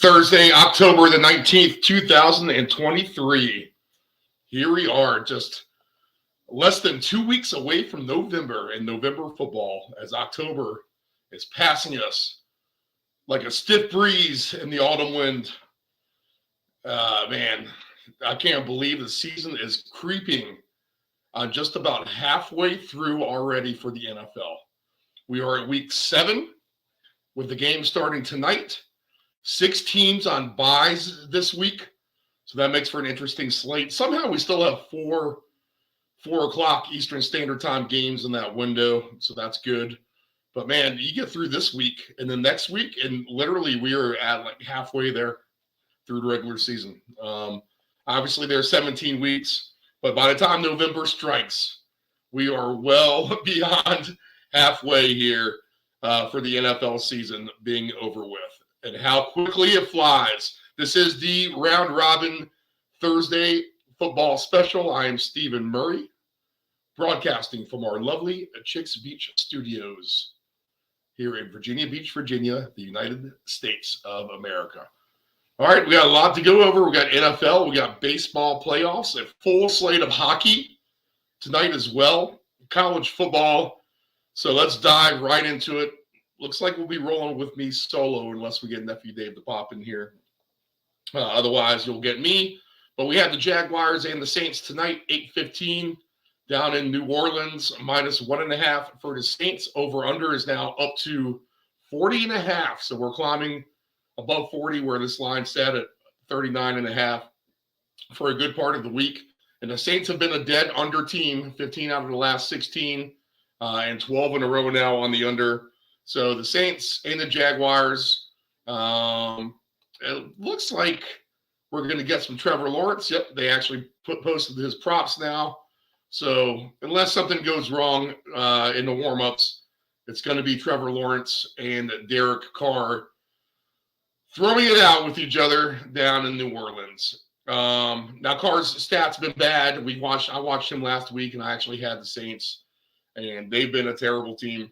Thursday, October the 19th, 2023. Here we are, just less than 2 weeks away from November and November football, as October is passing us like a stiff breeze in the autumn wind. Man, I can't believe the season is creeping on just about halfway through already for the NFL. We are at week 7 with the game starting tonight. 6 teams on byes this week, so that makes for an interesting slate. Somehow we still have 4 o'clock Eastern Standard Time games in that window, so that's good. But man, you get through this week and then next week, and literally we are at like halfway there through the regular season. Obviously, there's 17 weeks, but by the time November strikes, we are well beyond halfway here for the NFL season being over with. And how quickly it flies. This is the Round Robin Thursday football special. I am Stephen Murray, broadcasting from our lovely Chicks Beach studios here in Virginia Beach, Virginia, the United States of America. All right, we got a lot to go over. We got NFL, we got baseball playoffs, a full slate of hockey tonight as well, college football. So let's dive right into it. Looks like we'll be rolling with me solo unless we get Nephew Dave to pop in here. Otherwise, you'll get me. But we have the Jaguars and the Saints tonight, 8:15 down in New Orleans, -1.5 for the Saints. Over-under is now up to 40.5. So we're climbing above 40 where this line sat at 39.5 for a good part of the week. And the Saints have been a dead under team, 15 out of the last 16 and 12 in a row now on the under. So the Saints and the Jaguars, it looks like we're going to get some Trevor Lawrence. Yep, they actually posted his props now. So unless something goes wrong in the warm-ups, it's going to be Trevor Lawrence and Derek Carr throwing it out with each other down in New Orleans. Now Carr's stats been bad. I watched him last week, and I actually had the Saints, and they've been a terrible team.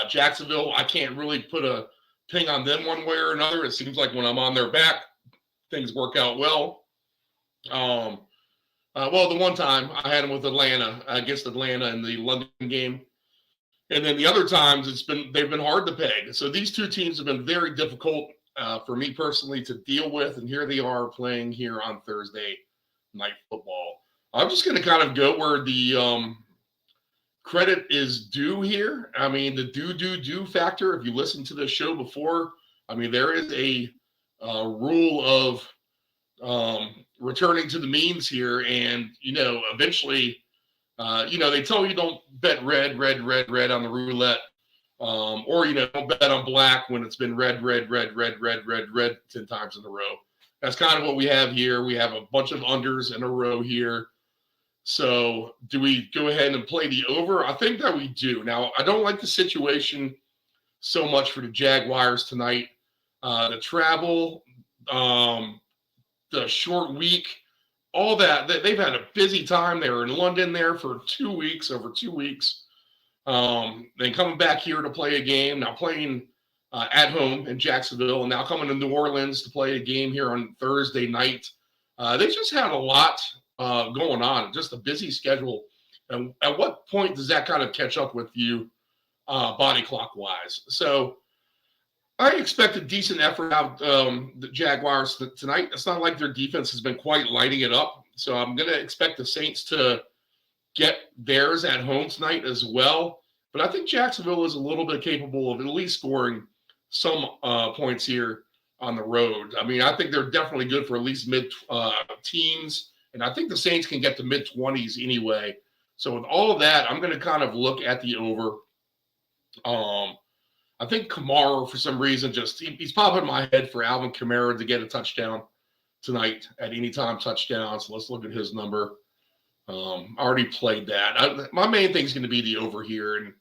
Jacksonville, I can't really put a ping on them one way or another. It seems like when I'm on their back, things work out well. Well, the one time I had them with Atlanta, against Atlanta in the London game. And then the other times they've been hard to peg. So these two teams have been very difficult for me personally to deal with. And here they are playing here on Thursday night football. I'm just going to kind of go where the credit is due here. I mean, the do factor, if you listen to the show before, I mean, there is a rule of returning to the means here. And, eventually, they tell you don't bet red on the roulette. Or, don't bet on black when it's been red 10 times in a row. That's kind of what we have here. We have a bunch of unders in a row here. So do we go ahead and play the over? I think that we do. Now, I don't like the situation so much for the Jaguars tonight. The travel, the short week, all that. They've had a busy time. They were in London there for over 2 weeks. Then coming back here to play a game, now playing at home in Jacksonville, and now coming to New Orleans to play a game here on Thursday night. They just had a lot going on, just a busy schedule And at what point does that kind of catch up with you body clock wise? So I expect a decent effort out the Jaguars tonight. It's not like their defense has been quite lighting it up. So I'm going to expect the Saints to get theirs at home tonight as well. But I think Jacksonville is a little bit capable of at least scoring some points here on the road. I mean, I think they're definitely good for at least mid-teens. And I think the Saints can get to mid-20s anyway. So with all of that, I'm going to kind of look at the over. I think Kamara, for some reason, he's popping in my head for Alvin Kamara to get a touchdown tonight at any time touchdown. So let's look at his number. I already played that. My main thing is going to be the over here. And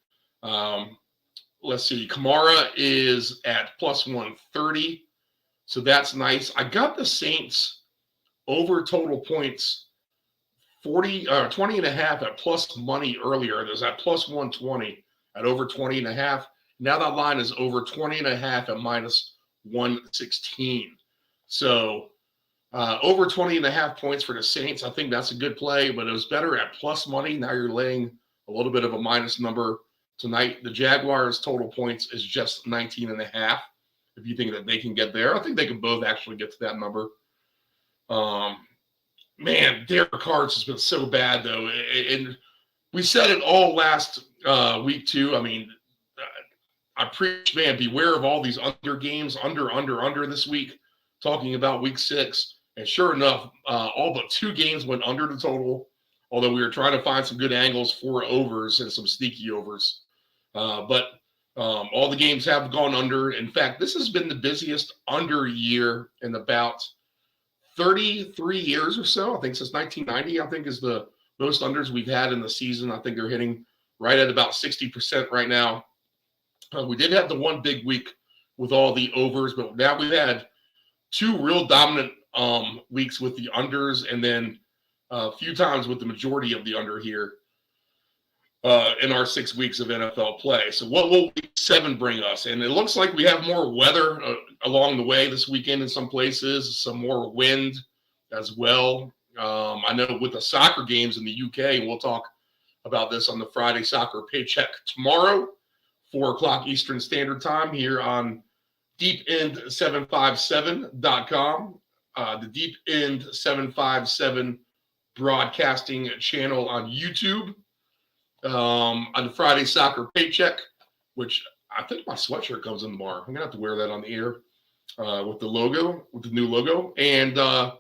let's see. Kamara is at plus 130. So that's nice. I got the Saints over total points 20 and a half at plus money earlier. There's at plus 120 at over 20 and a half. Now that line is over 20 and a half at minus 116. So over 20 and a half points for the Saints. I think that's a good play, but it was better at plus money. Now you're laying a little bit of a minus number tonight. The Jaguars total points is just 19 and a half. If you think that they can get there, I think they can both actually get to that number. Man, Derek Carr's has been so bad though. And we said it all last week too. I mean, I preach, man, beware of all these under games, under this week, talking about week 6. And sure enough, all but 2 games went under the total, although we were trying to find some good angles for overs and some sneaky overs. But all the games have gone under. In fact, this has been the busiest under year in about 33 years or so. I think since 1990, I think is the most unders we've had in the season. I think they're hitting right at about 60% right now. We did have the one big week with all the overs, but now we've had 2 real dominant weeks with the unders, and then a few times with the majority of the under here in our 6 weeks of NFL play. So what will week 7 bring us? And it looks like we have more weather along the way this weekend in some places, some more wind as well. I know with the soccer games in the UK, and we'll talk about this on the Friday Soccer Paycheck tomorrow, 4 o'clock Eastern Standard Time here on deepend757.com, the Deep End 757 broadcasting channel on YouTube, on the Friday Soccer Paycheck, which I think my sweatshirt comes in tomorrow. I'm going to have to wear that on the air with the logo, with the new logo. And a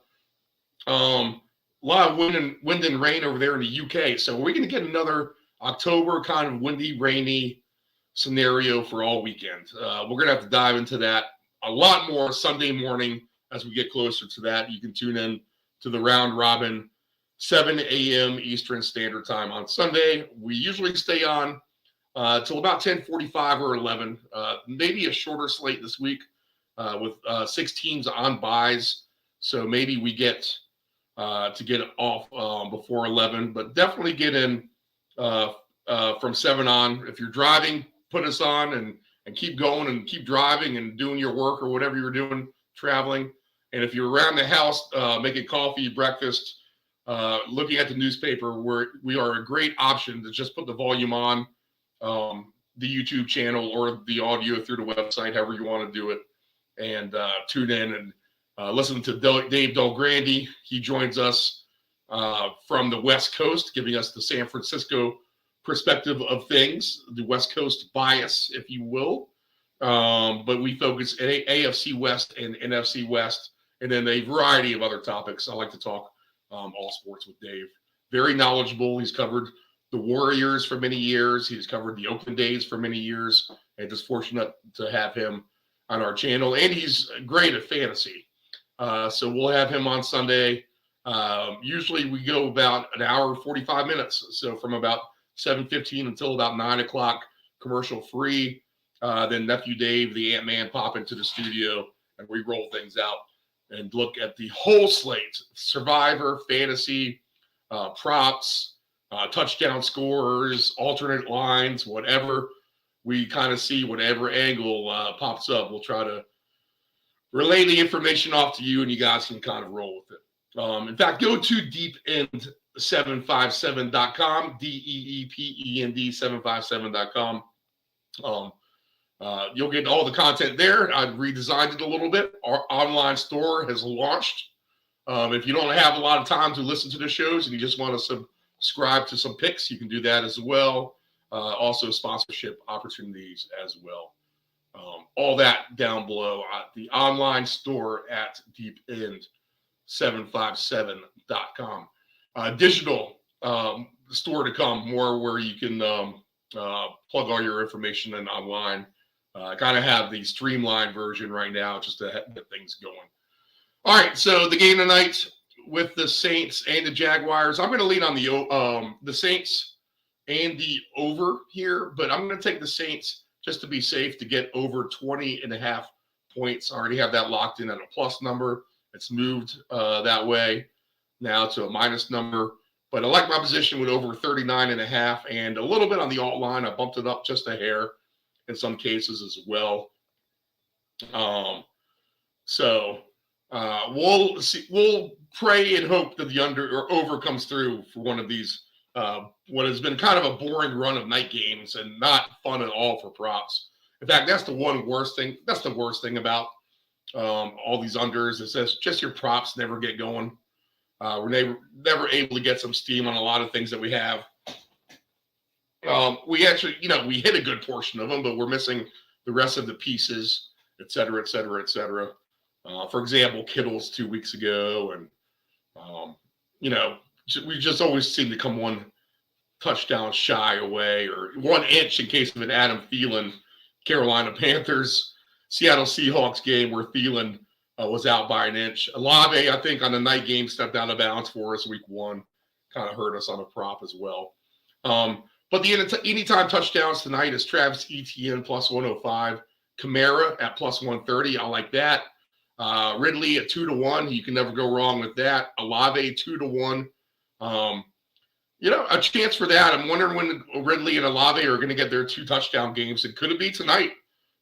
lot of wind and rain over there in the UK. So we're going to get another October kind of windy, rainy scenario for all weekend. We're going to have to dive into that a lot more Sunday morning as we get closer to that. You can tune in to the round robin, 7 a.m. Eastern Standard Time on Sunday. We usually stay on till about 10:45 or 11. Maybe a shorter slate this week with 6 teams on buys. So maybe we get to get off before 11, but definitely get in from 7 on. If you're driving, put us on and keep going and keep driving and doing your work or whatever you're doing, traveling. And if you're around the house, making coffee, breakfast, looking at the newspaper, we are a great option to just put the volume on the YouTube channel or the audio through the website, however you want to do it, and tune in and listen to Dave Del Grande. He joins us from the West Coast, giving us the San Francisco perspective of things, the West Coast bias, if you will. But we focus at AFC West and NFC West, and then a variety of other topics. I like to talk all sports with Dave. Very knowledgeable. He's covered the Warriors for many years. He's covered the Oakland A's for many years, and just fortunate to have him on our channel. And he's great at fantasy. So we'll have him on Sunday. Usually we go about an hour and 45 minutes. So from about 7:15 until about 9 o'clock, commercial free. Then Nephew Dave, the Ant-Man, pop into the studio and we roll things out and look at the whole slate: Survivor, fantasy, props, touchdown scorers, alternate lines, whatever. We kind of see whatever angle pops up. We'll try to relay the information off to you, and you guys can kind of roll with it. In fact, go to deepend757.com, DEEPEND 757.com. You'll get all the content there. I've redesigned it a little bit. Our online store has launched. If you don't have a lot of time to listen to the shows and you just want to subscribe to some picks, you can do that as well. Also sponsorship opportunities as well. All that down below at the online store at deepend757.com. Digital store to come, more where you can plug all your information in online. Kind of have the streamlined version right now just to get things going. All right, so the game tonight with the Saints and the Jaguars. I'm going to lean on the Saints and the over here, but I'm going to take the Saints just to be safe to get over 20.5 points. I already have that locked in at a plus number. It's moved that way now to a minus number. But I like my position with over 39.5 and a little bit on the alt line. I bumped it up just a hair in some cases as well. We'll see. We'll pray and hope that the under or over comes through for one of these. What has been kind of a boring run of night games and not fun at all for props. In fact, that's the worst thing. That's the worst thing about all these unders. It says just your props never get going. We're never able to get some steam on a lot of things that we have. We actually, we hit a good portion of them, but we're missing the rest of the pieces, et cetera, et cetera, et cetera. For example, Kittle's 2 weeks ago, and we just always seem to come one touchdown shy away, or 1 inch in case of an Adam Thielen, Carolina Panthers, Seattle Seahawks game where Thielen was out by 1 inch. Olave, I think, on the night game stepped out of bounds for us week 1, kind of hurt us on a prop as well. But the anytime touchdowns tonight is Travis Etienne plus 105, Kamara at plus 130. I like that. Ridley at 2-1. You can never go wrong with that. Olave 2-1. A chance for that. I'm wondering when Ridley and Olave are going to get their 2 touchdown games. And could it be tonight?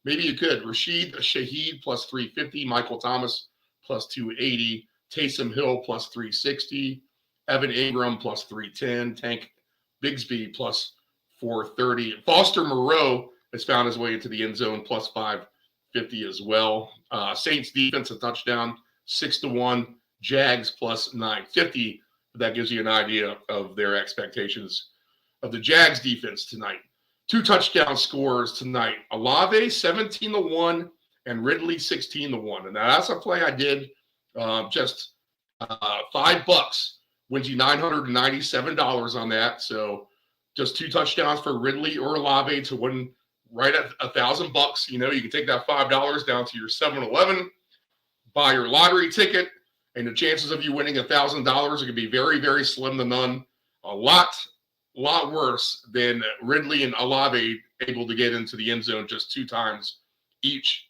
Maybe you could. Rashid Shaheed plus 350. Michael Thomas plus 280. Taysom Hill plus 360. Evan Ingram plus 310. Tank Bigsby plus 430. Foster Moreau has found his way into the end zone plus 550 as well. Saints defense a touchdown 6-1. Jags plus 950. That gives you an idea of their expectations of the Jags defense tonight. 2 touchdown scores tonight. Olave 17-1 and Ridley 16-1. And that's a play I did just $5 wins you $997 on that. So just 2 touchdowns for Ridley or Olave to win right at $1,000. You can take that $5 down to your 7-Eleven, buy your lottery ticket, and the chances of you winning $1,000 are going to be very, very slim to none. A lot worse than Ridley and Olave able to get into the end zone just 2 times each.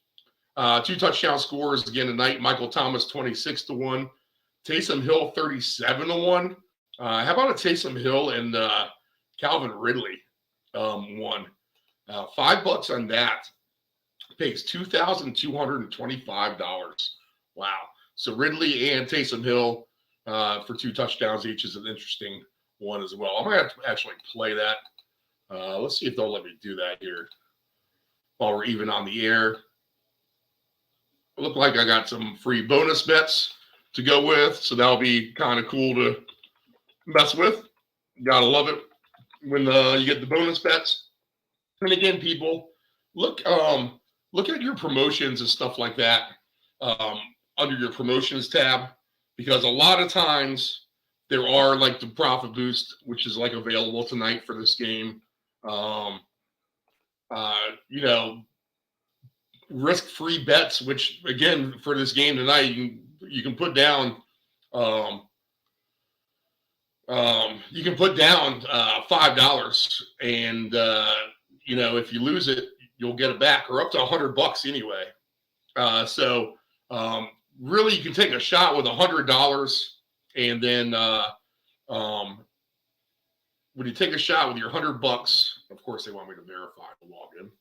2 touchdown scores again tonight. Michael Thomas 26-1. Taysom Hill 37-1. How about a Taysom Hill and Calvin Ridley 1? $5 on that pays $2,225. Wow. So Ridley and Taysom Hill for 2 touchdowns each is an interesting one as well. I'm going to have to actually play that. Let's see if they'll let me do that here while we're even on the air. It looked like I got some free bonus bets to go with, so that'll be kind of cool to mess with. Gotta love it when you get the bonus bets. And again, people, look at your promotions and stuff like that under your promotions tab, because a lot of times there are like the profit boost, which is like available tonight for this game. Risk-free bets, which again for this game tonight, you can put down. You can put down $5, and if you lose it, you'll get it back, or up to $100 anyway. So really, you can take a shot with $100, and then when you take a shot with your $100, of course they want me to verify the login.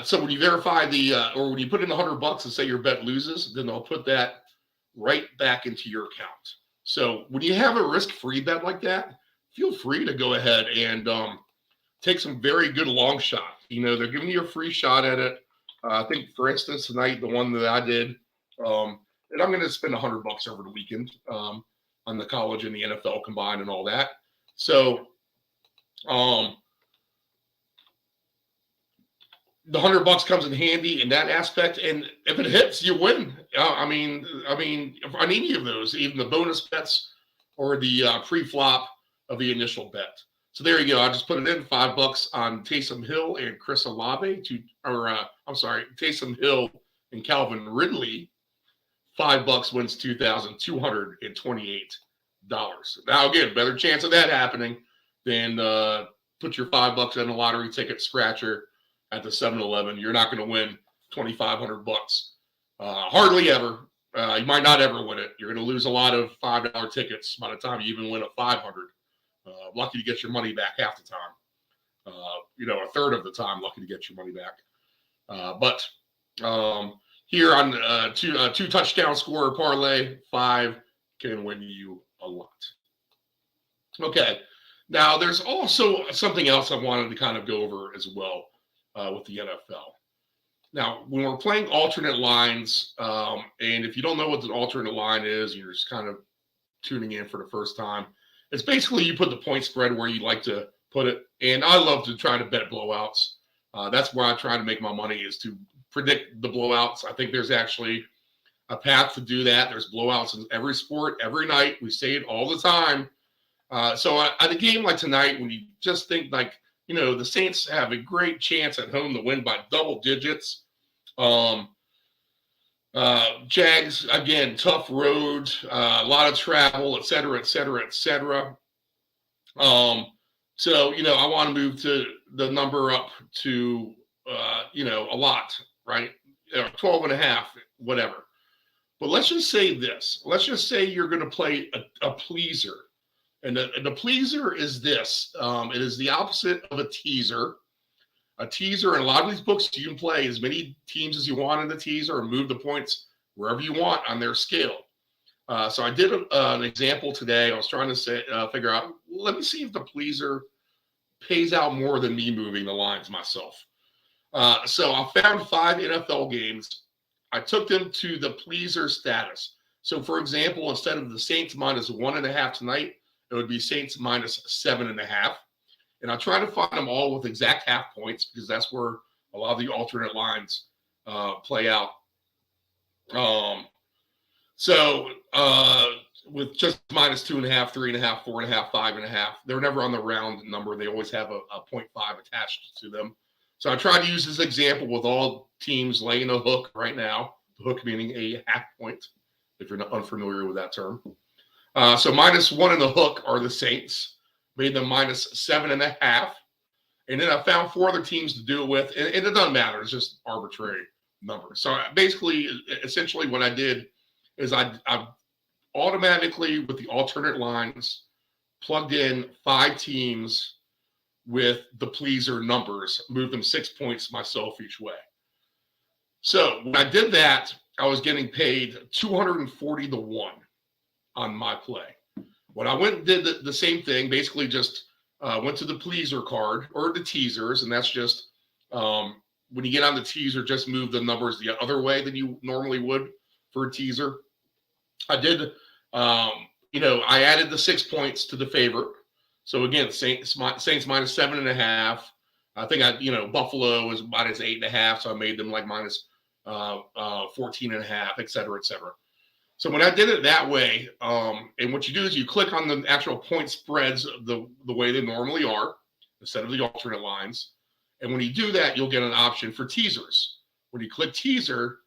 So when you verify or when you put in $100 and say your bet loses, then they'll put that right back into your account. So when you have a risk-free bet like that, feel free to go ahead and take some very good long shot. They're giving you a free shot at it. I think, for instance, tonight, the one that I did, and I'm going to spend $100 over the weekend on the college and the NFL combined and all that. So the $100 comes in handy in that aspect, and if it hits, you win. I mean, on any of those, even the bonus bets or the pre-flop of the initial bet. So there you go. I just put it in $5 on Taysom Hill and Chris Olave Taysom Hill and Calvin Ridley. $5 wins $2,228. Now again, better chance of that happening than put your $5 in a lottery ticket scratcher at the 7-Eleven. You're not going to win $2,500. Hardly ever. You might not ever win it. You're going to lose a lot of $5 tickets by the time you even win a 500. Lucky to get your money back half the time. A third of the time, lucky to get your money back. But here on two touchdown scorer parlay, 5 can win you a lot. Okay. Now, there's also something else I wanted to kind of go over as well with the NFL. Now, when we're playing alternate lines, and if you don't know what the alternate line is, you're just kind of tuning in for the first time. It's basically you put the point spread where you like to put it. And I love to try to bet blowouts. That's where I try to make my money, is to predict the blowouts. I think there's actually a path to do that. There's blowouts in every sport, every night. We say it all the time. So at a game like tonight, when you just think like, the Saints have a great chance at home to win by double digits. Jags, again, tough road, a lot of travel, et cetera, et cetera, et cetera. So, I want to move to the number up to, a lot, right? 12.5, whatever. But let's just say this. Let's just say you're going to play a pleaser. And the pleaser is this. It is the opposite of a teaser. A teaser, in a lot of these books, you can play as many teams as you want in the teaser and move the points wherever you want on their scale. So I did an example today. I was trying to figure out, let me see if the pleaser pays out more than me moving the lines myself. So I found 5 NFL games. I took them to the pleaser status. So, for example, instead of the Saints minus 1.5 tonight, it would be Saints minus 7.5. And I try to find them all with exact half points, because that's where a lot of the alternate lines play out. So with just minus 2.5, 3.5, 4.5, 5.5, they're never on the round number. They always have a 0.5 attached to them. So I tried to use this example with all teams laying a hook right now. The hook meaning a half point, if you're not unfamiliar with that term. So minus 1 in the hook are the Saints. Made them minus 7.5. And then I found 4 other teams to do it with. And it doesn't matter. It's just arbitrary numbers. So basically, essentially what I did is I automatically, with the alternate lines, plugged in 5 teams with the pleaser numbers, moved them 6 points myself each way. So when I did that, I was getting paid 240 to 1 on my play. When I went and did the same thing, basically just went to the pleaser card or the teasers, and that's just when you get on the teaser, just move the numbers the other way than you normally would for a teaser. I did, I added the 6 points to the favorite. So again, Saints minus 7.5. I think Buffalo is minus 8.5, so I made them like minus 14.5, et cetera, et cetera. So when I did it that way, and what you do is you click on the actual point spreads the way they normally are, instead of the alternate lines. And when you do that, you'll get an option for teasers. When you click teaser,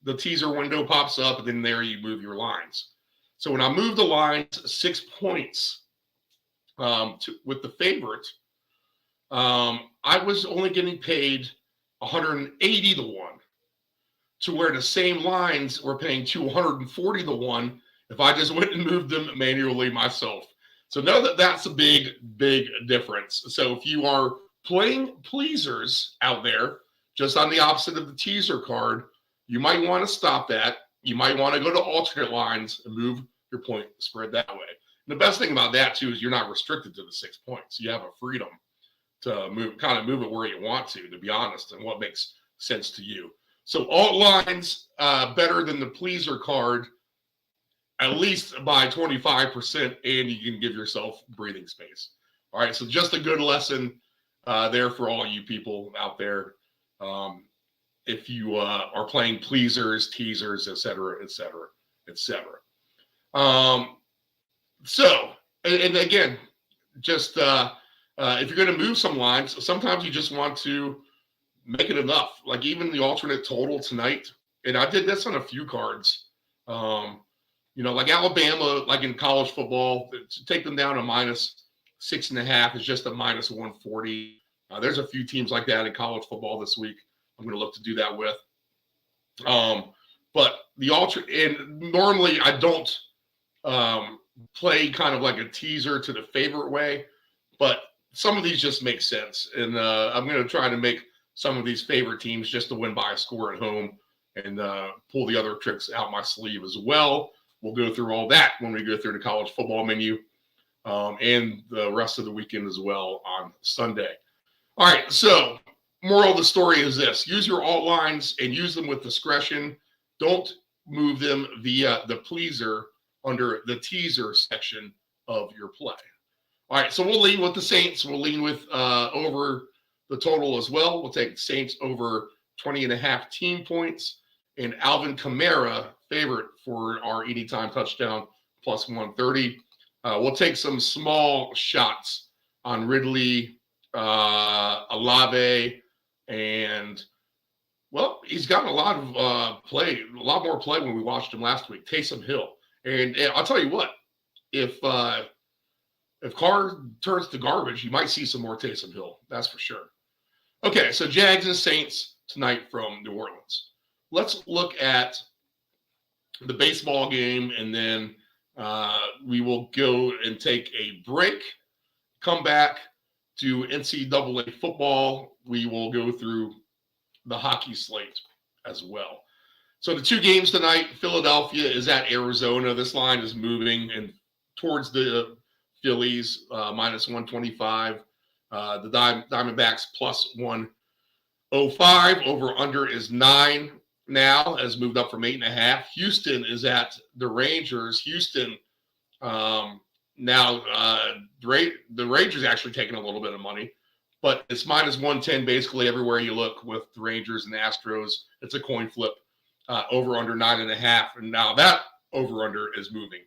the teaser window pops up, and then there you move your lines. So when I moved the lines 6 points with the favorite, I was only getting paid 180 to 1. To where the same lines were paying 240 to 1 if I just went and moved them manually myself. So know that that's a big, big difference. So if you are playing pleasers out there, just on the opposite of the teaser card, you might want to stop that. You might want to go to alternate lines and move your point spread that way. And the best thing about that too is you're not restricted to the 6 points. You have a freedom to move it where you want to be honest, and what makes sense to you. So alt lines better than the pleaser card, at least by 25%, and you can give yourself breathing space. All right, so just a good lesson there for all you people out there. If you are playing pleasers, teasers, et cetera, et cetera, et cetera. So, and again, just if you're going to move some lines, sometimes you just want to make it enough. Like even the alternate total tonight, and I did this on a few cards. Like Alabama, like in college football, to take them down to -6.5 is just a -140. There's a few teams like that in college football this week. I'm going to look to do that with. But the alternate, and normally I don't play kind of like a teaser to the favorite way, but some of these just make sense. And I'm going to try to make some of these favorite teams just to win by a score at home and pull the other tricks out my sleeve as well. We'll go through all that when we go through the college football menu and the rest of the weekend as well on Sunday. All right, so moral of the story is this. Use your alt lines and use them with discretion. Don't move them via the pleaser under the teaser section of your play. All right, so we'll lean with the Saints. We'll lean with over the total as well. We'll take Saints over 20.5 team points. And Alvin Kamara, favorite for our anytime touchdown, +130. We'll take some small shots on Ridley, Olave, and, well, he's gotten a lot of play, a lot more play when we watched him last week, Taysom Hill. And I'll tell you what, if Carr turns to garbage, you might see some more Taysom Hill. That's for sure. Okay, so Jags and Saints tonight from New Orleans. Let's look at the baseball game, and then we will go and take a break, come back to NCAA football. We will go through the hockey slate as well. So the two games tonight, Philadelphia is at Arizona. This line is moving and towards the Phillies, -125. The Diamondbacks +105. Over under is 9 now, has moved up from 8.5. Houston is at the Rangers. Houston now the Rangers actually taking a little bit of money, but it's -110 basically everywhere you look with the Rangers and the Astros. It's a coin flip. Over under 9.5, and now that over under is moving.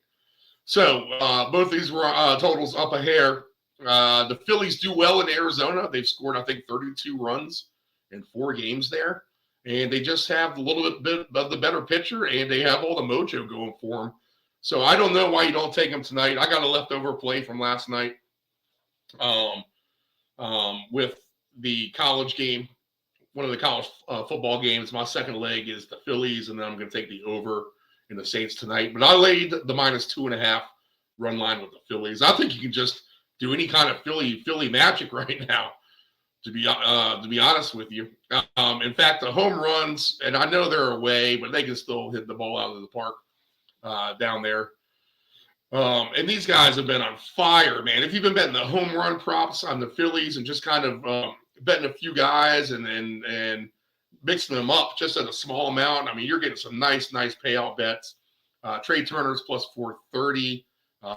So both these were totals up a hair. The Phillies do well in Arizona. They've scored, I think, 32 runs in 4 games there, and they just have a little bit of the better pitcher, and they have all the mojo going for them. So I don't know why you don't take them tonight. I got a leftover play from last night with the college game. One of the college football games. My second leg is the Phillies, and then I'm going to take the over in the Saints tonight. But I laid the -2.5 run line with the Phillies. I think you can just do any kind of Philly magic right now, to be honest with you. In fact, the home runs, and I know they're away, but they can still hit the ball out of the park down there. And these guys have been on fire, man. If you've been betting the home run props on the Phillies and just kind of betting a few guys and mixing them up just at a small amount, I mean, you're getting some nice payout bets. Trey Turner's +430,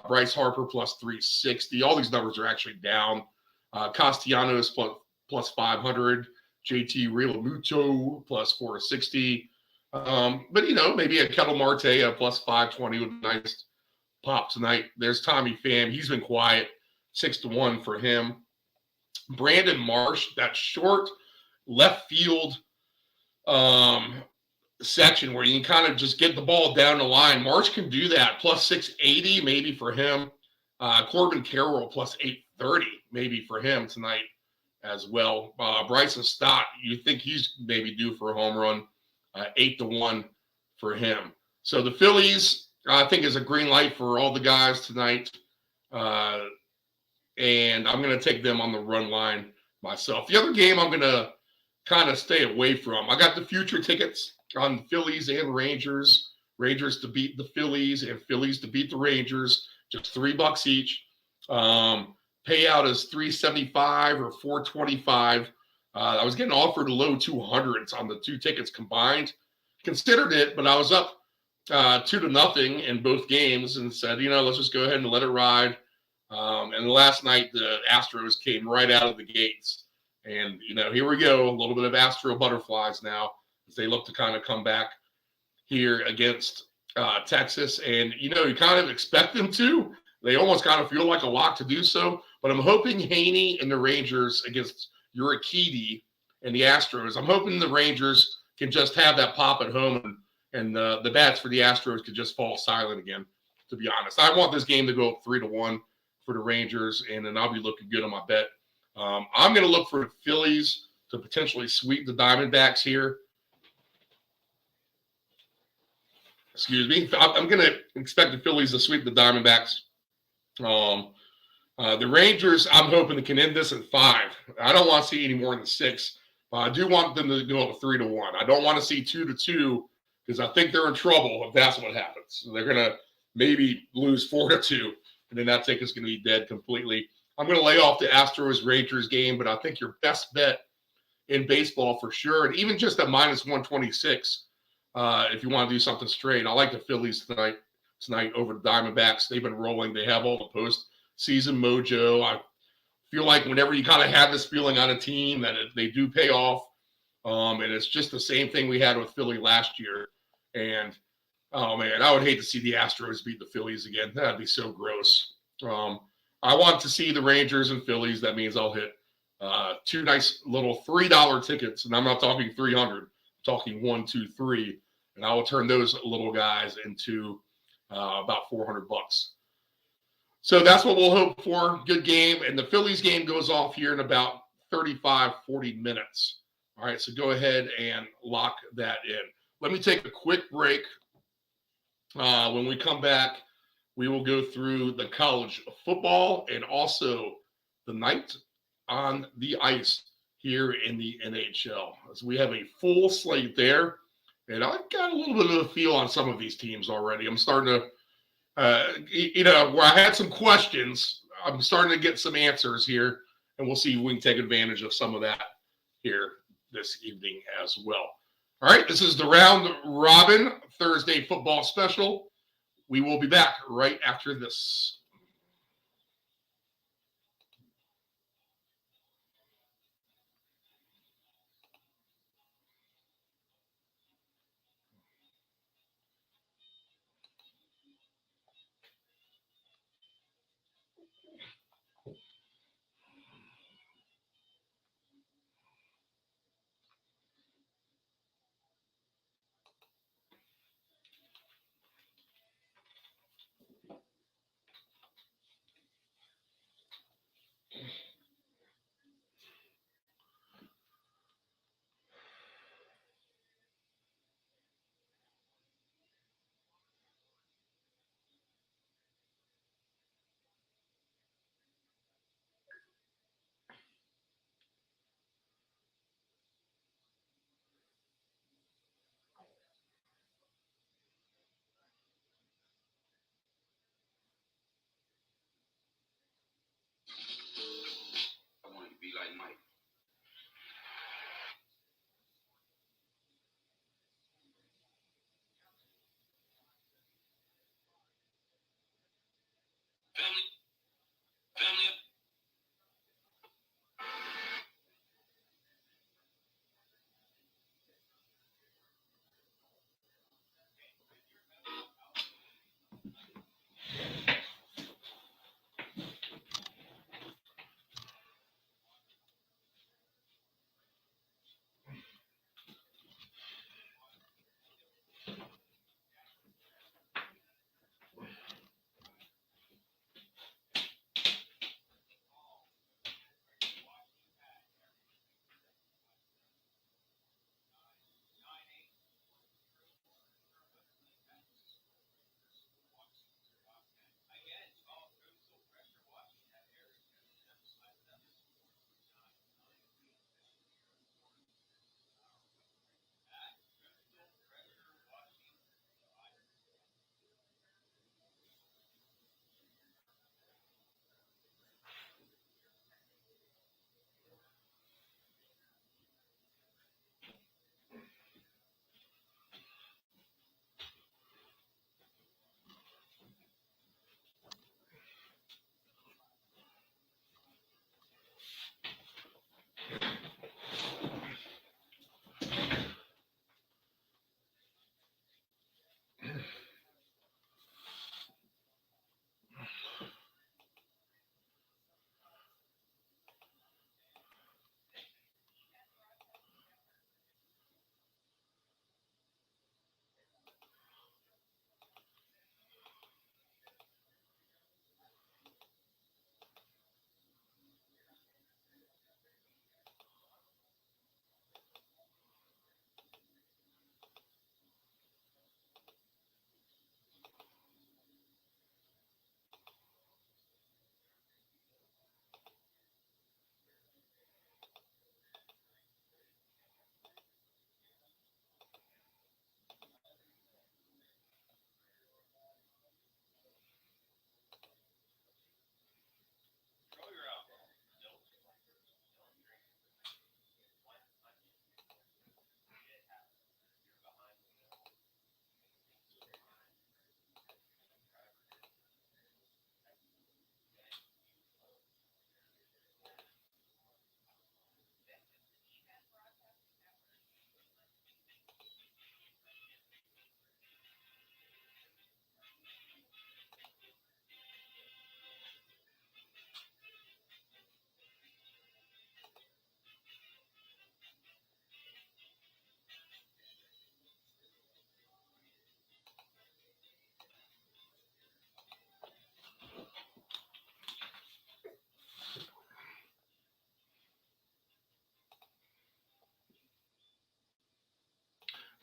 Bryce Harper +360. All these numbers are actually down. Castellanos +500, JT Realmuto +460. But maybe a Kettle Marte a +520 with a nice pop tonight. There's Tommy Pham. He's been quiet, 6-1 for him. Brandon Marsh, that short left field section where you can kind of just get the ball down the line. Marsh can do that. +680 maybe for him. Corbin Carroll +830 maybe for him tonight as well. Bryson Stott, you think he's maybe due for a home run. 8-1 for him. So the Phillies, I think, is a green light for all the guys tonight. And I'm going to take them on the run line myself. The other game I'm going to kind of stay away from. I got the future tickets on the Phillies and Rangers. Rangers to beat the Phillies and Phillies to beat the Rangers, just $3 each. Payout is $375 or $425. I was getting offered low 200s on the two tickets combined. Considered it, but I was up 2-0 in both games and said, let's just go ahead and let it ride. And last night, the Astros came right out of the gates. And, here we go, a little bit of Astro butterflies now as they look to kind of come back here against Texas. And, you kind of expect them to. They almost kind of feel like a lock to do so. But I'm hoping Haney and the Rangers against Urquidy and the Astros, I'm hoping the Rangers can just have that pop at home and the bats for the Astros could just fall silent again, to be honest. I want this game to go up 3-1 for the Rangers, and then I'll be looking good on my bet. I'm going to look for the Phillies to potentially sweep the Diamondbacks here. Excuse me. I'm going to expect the Phillies to sweep the Diamondbacks. The Rangers, I'm hoping they can end this at 5. I don't want to see any more than 6. But I do want them to go up 3-1. I don't want to see 2-2 because I think they're in trouble if that's what happens. So they're going to maybe lose 4-2, and then that ticket's going to be dead completely. I'm going to lay off the Astros-Rangers game, but I think your best bet in baseball for sure, and even just at -126, if you want to do something straight. I like the Phillies tonight over the Diamondbacks. They've been rolling. They have all the postseason mojo. I feel like whenever you kind of have this feeling on a team that they do pay off, and it's just the same thing we had with Philly last year. And, oh, man, I would hate to see the Astros beat the Phillies again. That'd be so gross. I want to see the Rangers and Phillies. That means I'll hit 2 nice little $3 tickets, and I'm not talking 300. I'm talking 1, 2, 3, and I will turn those little guys into about $400. So that's what we'll hope for. Good game. And the Phillies game goes off here in about 35, 40 minutes. All right, so go ahead and lock that in. Let me take a quick break. When we come back, we will go through the college football and also the night on the ice here in the NHL. So we have a full slate there. And I've got a little bit of a feel on some of these teams already. I'm starting to where I had some questions, I'm starting to get some answers here, and we'll see if we can take advantage of some of that here this evening as well. All right, this is the Round Robin Thursday football special. We will be back right after this. Like Mike. Family.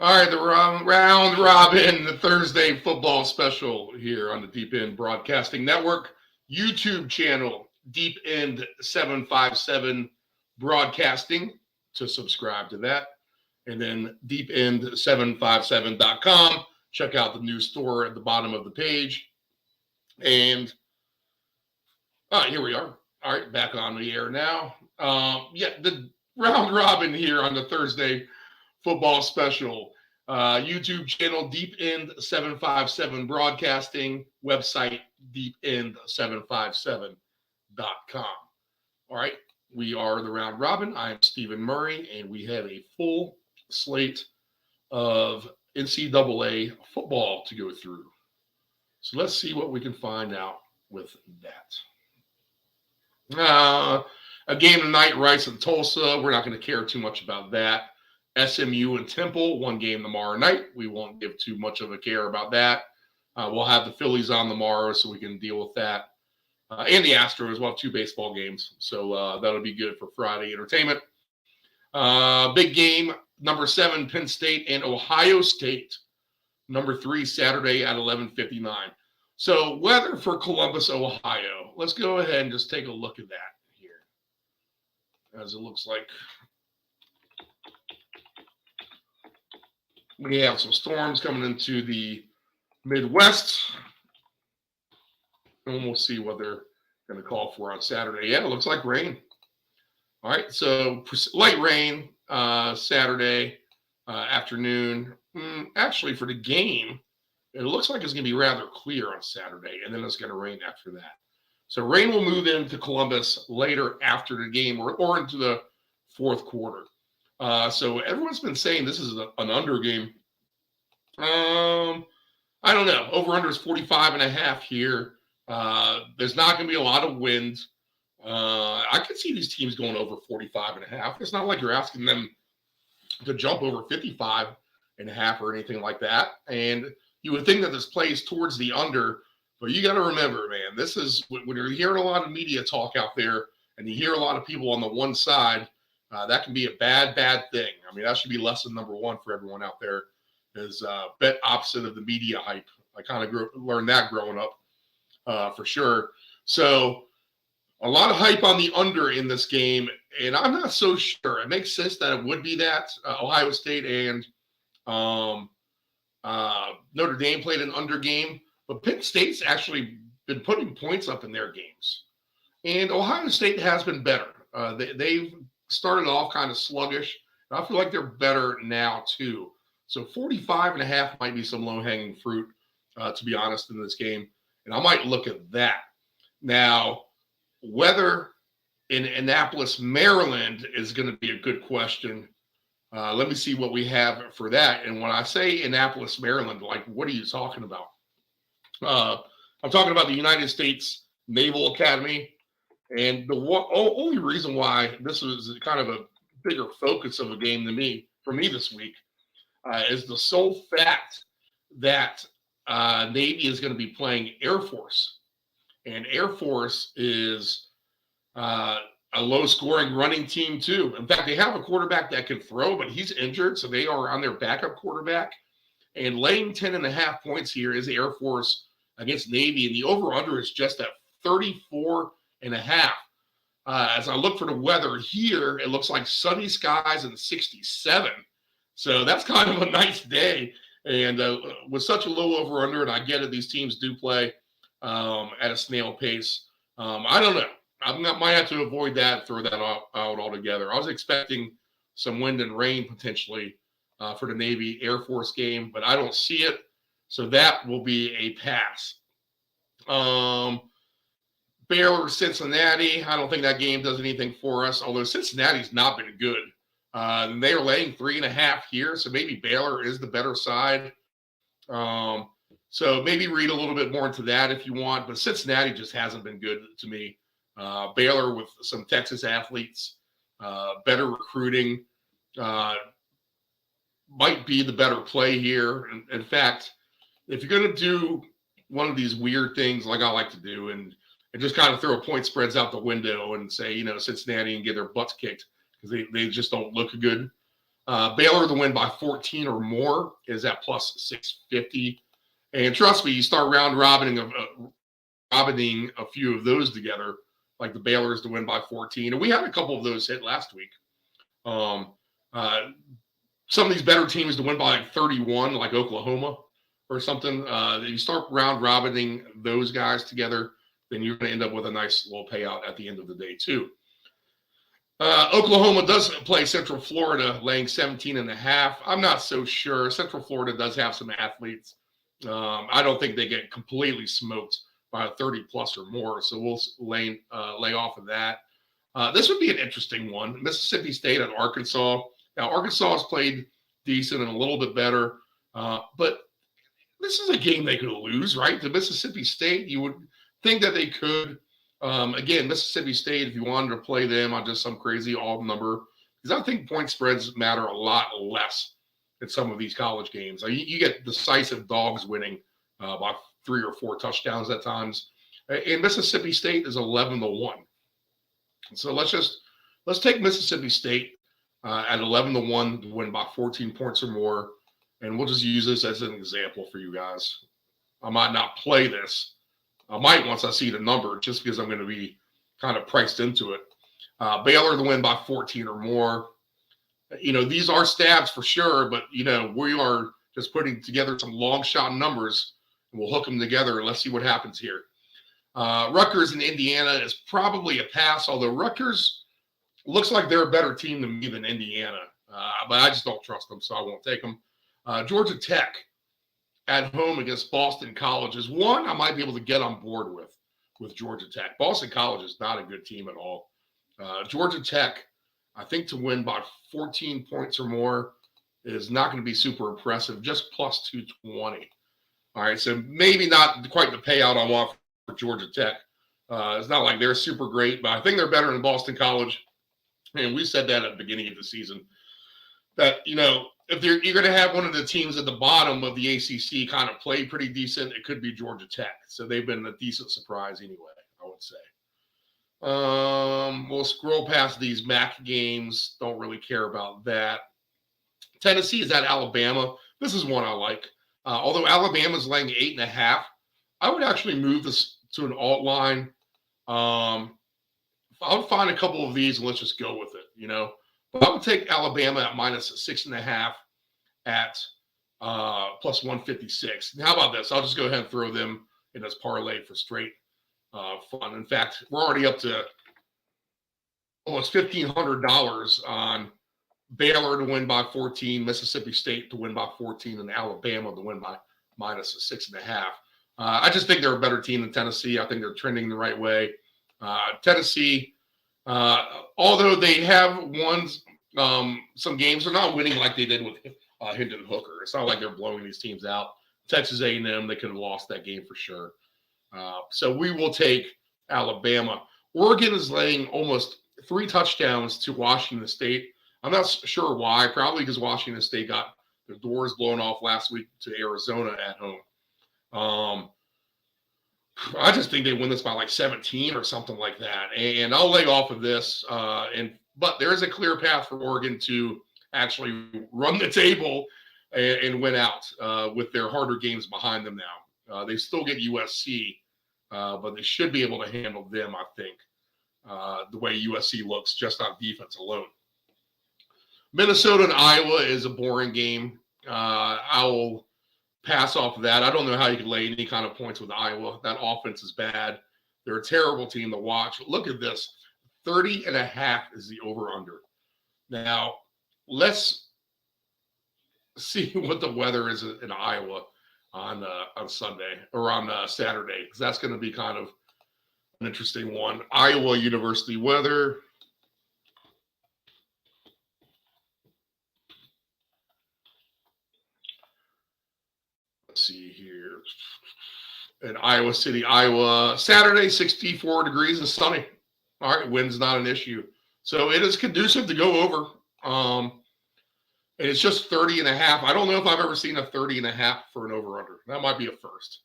All right, the round robin, the Thursday football special here on the Deep End Broadcasting Network YouTube channel, Deep End 757 Broadcasting, to subscribe to that. And then deepend757.com. Check out the news store at the bottom of the page. And here we are. All right, back on the air now. The round robin here on the Thursday football special. YouTube channel, Deep End 757 Broadcasting. Website, deepend757.com. All right, we are the round robin. I am Stephen Murray, and we have a full slate of NCAA football to go through. So let's see what we can find out with that. A game tonight, Rice and Tulsa. We're not going to care too much about that. SMU and Temple, one game tomorrow night. We won't give too much of a care about that. We'll have the Phillies on tomorrow, so we can deal with that. And the Astros. We'll have two baseball games, so that'll be good for Friday entertainment. Big game, number 7, Penn State and Ohio State. Number 3, Saturday at 11:59. So weather for Columbus, Ohio. Let's go ahead and just take a look at that here, as it looks like we have some storms coming into the Midwest. And we'll see what they're going to call for on Saturday. Yeah, it looks like rain. All right, so light rain Saturday afternoon. Actually, for the game, it looks like it's going to be rather clear on Saturday, and then it's going to rain after that. So rain will move into Columbus later after the game or into the fourth quarter. So everyone's been saying this is an under game. I don't know. Over-under is 45.5 here. There's not going to be a lot of wind. I could see these teams going over 45.5. It's not like you're asking them to jump over 55.5 or anything like that. And you would think that this plays towards the under, but you got to remember, man, this is when you're hearing a lot of media talk out there and you hear a lot of people on the one side, that can be a bad thing. I mean, that should be lesson number 1 for everyone out there is bet opposite of the media hype. I kind of learned that growing up for sure. So a lot of hype on the under in this game, and I'm not so sure. It makes sense that it would be that. Ohio State and Notre Dame played an under game, but Penn State's actually been putting points up in their games. And Ohio State has been better. They've started off kind of sluggish. I feel like they're better now, too. So 45.5 might be some low-hanging fruit, to be honest, in this game. And I might look at that. Now, weather in Annapolis, Maryland is going to be a good question. Let me see what we have for that. And when I say Annapolis, Maryland, like, what are you talking about? I'm talking about the United States Naval Academy. And the only reason why this was kind of a bigger focus of a game for me this week, is the sole fact that Navy is going to be playing Air Force. And Air Force is a low-scoring running team, too. In fact, they have a quarterback that can throw, but he's injured, so they are on their backup quarterback. And laying 10.5 points here is Air Force against Navy, and the over-under is just at 34.5. As I look for the weather here, it looks like sunny skies and 67. So that's kind of a nice day. And with such a low over-under, and I get it, these teams do play at a snail pace. I don't know. Might have to avoid that, throw that out altogether. I was expecting some wind and rain potentially for the Navy Air Force game, but I don't see it. So that will be a pass. Baylor, Cincinnati. I don't think that game does anything for us, although Cincinnati's not been good. They are laying 3.5 here, so maybe Baylor is the better side. So maybe read a little bit more into that if you want, but Cincinnati just hasn't been good to me. Baylor with some Texas athletes, better recruiting, might be the better play here. In fact, if you're going to do one of these weird things like I like to do and just kind of throw point spreads out the window and say, Cincinnati and get their butts kicked because they just don't look good. Baylor to win by 14 or more is at plus 650. And trust me, you start round robining a few of those together, like the Baylor's to win by 14. And we had a couple of those hit last week. Some of these better teams to win by like 31, like Oklahoma or something. You start round robining those guys together, then you're going to end up with a nice little payout at the end of the day, too. Oklahoma does play Central Florida, laying 17.5. I'm not so sure. Central Florida does have some athletes. I don't think they get completely smoked by a 30-plus or more, so we'll lay off of that. This would be an interesting one. Mississippi State at Arkansas. Now, Arkansas has played decent and a little bit better, but this is a game they could lose, right? To Mississippi State, you would think that they could. Again, Mississippi State, if you wanted to play them on just some crazy odd number, because I think point spreads matter a lot less in some of these college games. You get decisive dogs winning by 3 or 4 touchdowns at times. And Mississippi State is 11-1. So let's take Mississippi State at 11-1 to win by 14 points or more, and we'll just use this as an example for you guys. I might not play this. I might once I see the number, just because I'm going to be kind of priced into it. Baylor to win by 14 or more. These are stabs for sure, but, we are just putting together some long shot numbers, and we'll hook them together and let's see what happens here. Rutgers in Indiana is probably a pass, although Rutgers looks like they're a better team to me than Indiana, but I just don't trust them, so I won't take them. Georgia Tech at home against Boston College is one I might be able to get on board with Georgia Tech. Boston College is not a good team at all. Georgia Tech, I think, to win by 14 points or more is not going to be super impressive, just plus 220. All right, so maybe not quite the payout I want for Georgia Tech. It's not like they're super great, but I think they're better than Boston College. And we said that at the beginning of the season, that, if you're going to have one of the teams at the bottom of the ACC kind of play pretty decent, it could be Georgia Tech. So they've been a decent surprise anyway, I would say. We'll scroll past these MAC games. Don't really care about that. Tennessee is at Alabama. This is one I like. Although Alabama's laying 8.5, I would actually move this to an alt line. I'll find a couple of these and let's just go with it, But I would take Alabama at minus 6.5 at plus 156. How about this? I'll just go ahead and throw them in this parlay for straight fun. In fact, we're already up to almost $1,500 on Baylor to win by 14, Mississippi State to win by 14, and Alabama to win by minus 6.5. I just think they're a better team than Tennessee. I think they're trending the right way. Tennessee Although they have won some games, they're not winning like they did with Hendon Hooker. It's not like they're blowing these teams out. Texas A&M, they could have lost that game for sure. So we will take Alabama. Oregon is laying almost 3 touchdowns to Washington State. I'm not sure why. Probably because Washington State got their doors blown off last week to Arizona at home. I just think they win this by like 17 or something like that. And I'll lay off of this. But there is a clear path for Oregon to actually run the table and win out with their harder games behind them now. They still get USC, but they should be able to handle them, I think, the way USC looks just on defense alone. Minnesota and Iowa is a boring game. I will pass off of that. I don't know how you could lay any kind of points with Iowa. That offense is bad. They're a terrible team to watch. Look at this. 30.5 is the over-under. Now, let's see what the weather is in Iowa on Sunday or on Saturday, because that's going to be kind of an interesting one. Iowa University weather. Let's see here. In Iowa City, Iowa, Saturday, 64 degrees and sunny. All right, wind's not an issue. So it is conducive to go over. And it's just 30.5. I don't know if I've ever seen a 30.5 for an over-under. That might be a first.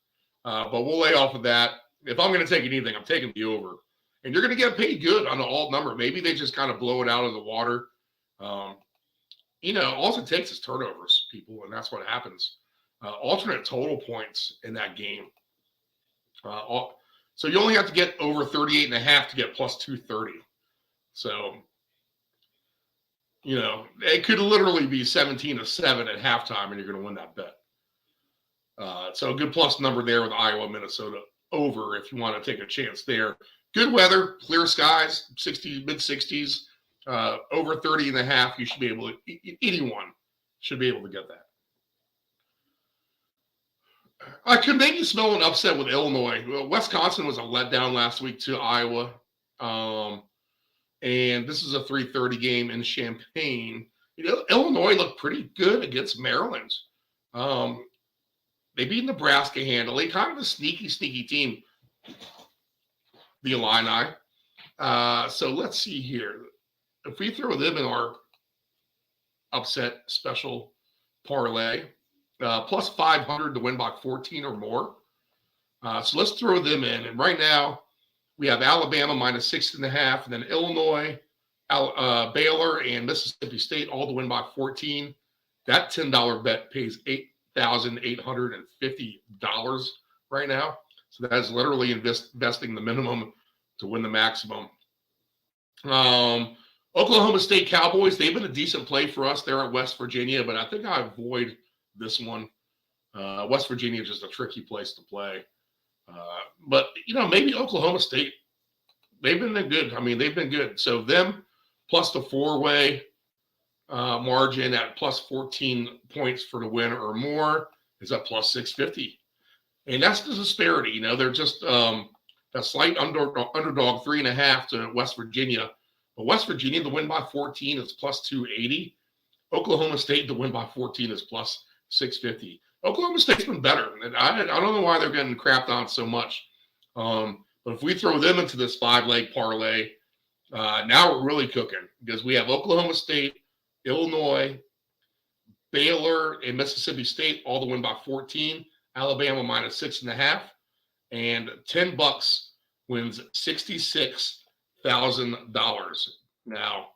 But we'll lay off of that. If I'm going to take anything, I'm taking the over. And you're going to get paid good on the alt number. Maybe they just kind of blow it out of the water. All it takes is turnovers, people, and that's what happens. Alternate total points in that game. So you only have to get over 38.5 to get plus 230. So, it could literally be 17-7 at halftime, and you're going to win that bet. So a good plus number there with Iowa, Minnesota over if you want to take a chance there. Good weather, clear skies, mid-60s, over 30.5. You should be able to, anyone should be able to get that. I could maybe smell an upset with Illinois. Wisconsin was a letdown last week to Iowa. And this is a 3:30 game in Champaign. Illinois looked pretty good against Maryland. They beat Nebraska handily. Kind of a sneaky team, the Illini. So let's see here. If we throw them in our upset special parlay, plus 500 to win by 14 or more. So let's throw them in. And right now, we have Alabama minus 6.5, and then Illinois, Baylor, and Mississippi State all to win by 14. That $10 bet pays $8,850 right now. So that is literally investing the minimum to win the maximum. Oklahoma State Cowboys, they've been a decent play for us there at West Virginia, but I think I avoid this one. West Virginia is just a tricky place to play. But, maybe Oklahoma State, they've been good. I mean, they've been good. So them plus the 4-way margin at plus 14 points for the win or more is at plus 650. And that's the disparity. They're just a slight underdog 3.5 to West Virginia. But West Virginia to win by 14 is plus 280. Oklahoma State to win by 14 is plus 650. Oklahoma State's been better. And I don't know why they're getting crapped on so much. But if we throw them into this 5-leg parlay, now we're really cooking because we have Oklahoma State, Illinois, Baylor, and Mississippi State all to win by 14. Alabama minus 6.5. And $10 wins $66,000. Now,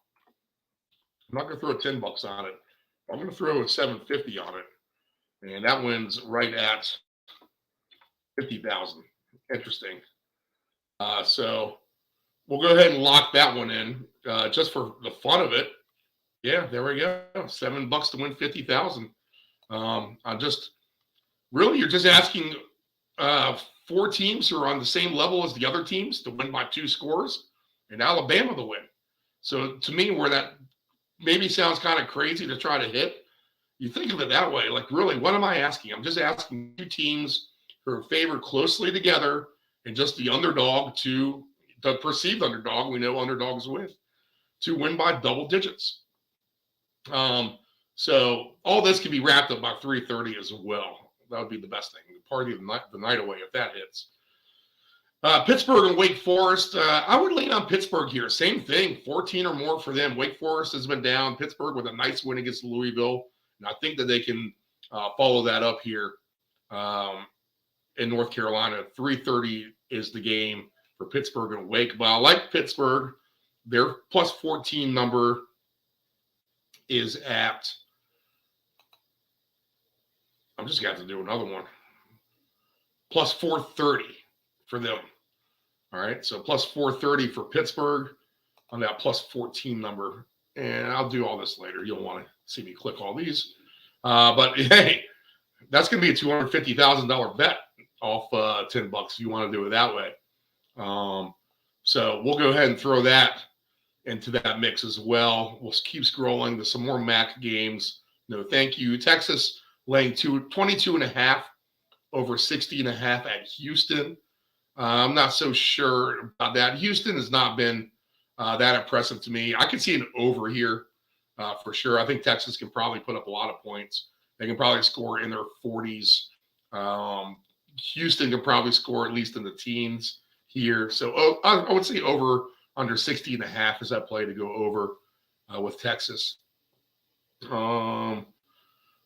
I'm not going to throw $10 on it. I'm going to throw a $750 on it. And that wins right at $50,000. Interesting. So we'll go ahead and lock that one in just for the fun of it. Yeah, there we go. $7 to win $50,000. I'm just really, you're just asking 4 teams who are on the same level as the other teams to win by 2 scores, and Alabama to win. So to me, where that maybe sounds kind of crazy to try to hit, you think of it that way. Like, really, what am I asking? I'm just asking 2 teams who are favored closely together and just the underdog to the perceived underdog. We know underdogs win. To win by double digits. So all this can be wrapped up by 3:30 as well. That would be the best thing. Party the night away if that hits. Pittsburgh and Wake Forest. I would lean on Pittsburgh here. Same thing, 14 or more for them. Wake Forest has been down. Pittsburgh with a nice win against Louisville. And I think that they can follow that up here in North Carolina. 3:30 is the game for Pittsburgh and Wake. But I like Pittsburgh. Their plus 14 number is at, I'm just going to have to do another one, plus 430 for them. All right, so plus 430 for Pittsburgh on that plus 14 number. And I'll do all this later. You'll want to see me click all these. But, hey, that's going to be a $250,000 bet off $10 if you want to do it that way. So we'll go ahead and throw that into that mix as well. We'll keep scrolling. There's some more MAC games. No, thank you. Texas laying 22.5 over 60.5 at Houston. I'm not so sure about that. Houston has not been that impressive to me. I could see an over here for sure. I think Texas can probably put up a lot of points. They can probably score in their 40s. Houston can probably score at least in the teens here. So I would say over under 60.5 is that play to go over with Texas.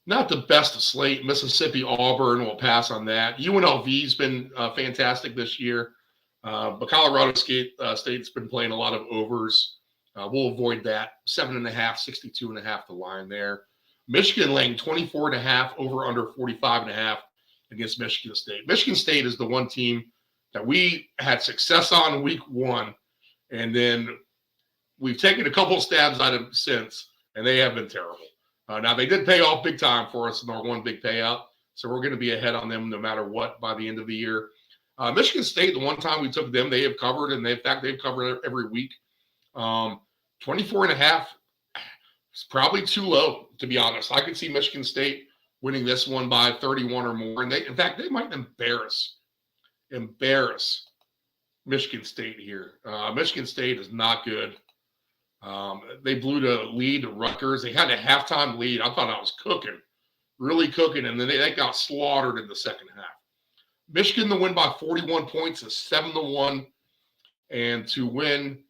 Not the best of slate. Mississippi, Auburn, will pass on that. UNLV's been fantastic this year. But Colorado State's been playing a lot of overs. We'll avoid that. 7.5, 62.5 the line there. Michigan laying 24.5 over under 45.5 against Michigan State. Michigan State is the one team that we had success on in week 1. And then we've taken a couple of stabs at them since, and they have been terrible. Now, they did pay off big time for us in our one big payout, so we're going to be ahead on them no matter what by the end of the year. Michigan State, the one time we took them, they have covered, and in fact, they've covered every week. 24.5 is probably too low, to be honest. I could see Michigan State winning this one by 31 or more, and in fact, they might embarrass Michigan State here. Michigan State is not good. They blew the lead to Rutgers. They had a halftime lead. I thought I was cooking, really cooking, and then they got slaughtered in the second half. Michigan to win by 41 points is 7-1, and to win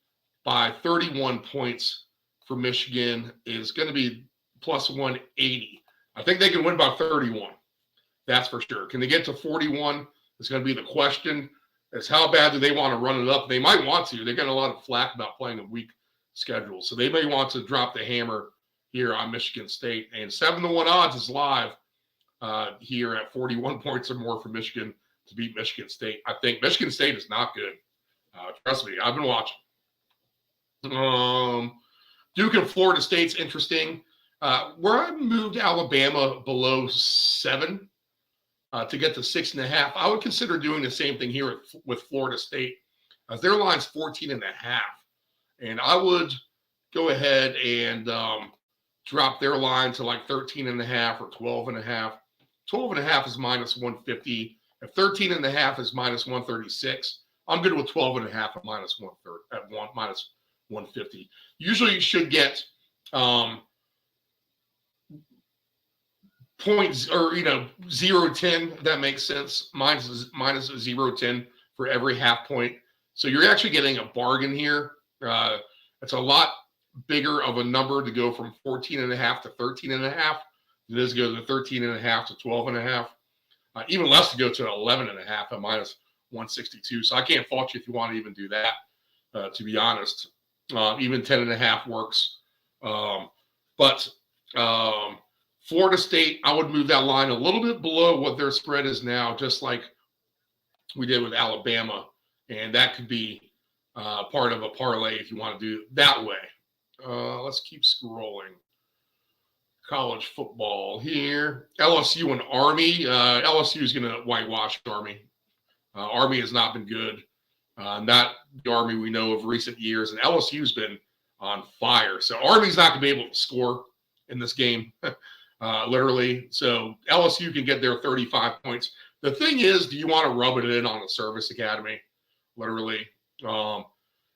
by 31 points for Michigan is going to be plus 180. I think they can win by 31. That's for sure. Can they get to 41? It's going to be the question. Is how bad do they want to run it up? They might want to. They got a lot of flack about playing a weak schedule, so they may want to drop the hammer here on Michigan State. And 7-1 odds is live here at 41 points or more for Michigan to beat Michigan State. I think Michigan State is not good. Trust me, I've been watching. Duke and Florida State's interesting. Where I moved Alabama below 7 to get to 6.5, I would consider doing the same thing here with Florida State. Their line's 14.5. And I would go ahead and drop their line to like 13.5 or 12.5. 12.5 is minus 150. If 13.5 is minus 136, I'm good with 12.5 at minus 130 at minus 150. Usually you should get points or 0.10. That makes sense. Minus 0.10 for every half point. So you're actually getting a bargain here. It's a lot bigger of a number to go from 14.5 to 13.5. It is go to 13.5 to 12.5. Even less to go to 11.5 at minus 162. So I can't fault you if you want to even do that, to be honest. Even 10.5 works. But Florida State, I would move that line a little bit below what their spread is now, just like we did with Alabama. And that could be part of a parlay if you want to do it that way. Let's keep scrolling. College football here. LSU and Army. LSU is going to whitewash Army. Army has not been good. Not the Army we know of recent years. And LSU's been on fire. So Army's not going to be able to score in this game, literally. So LSU can get their 35 points. The thing is, do you want to rub it in on the service academy? Literally.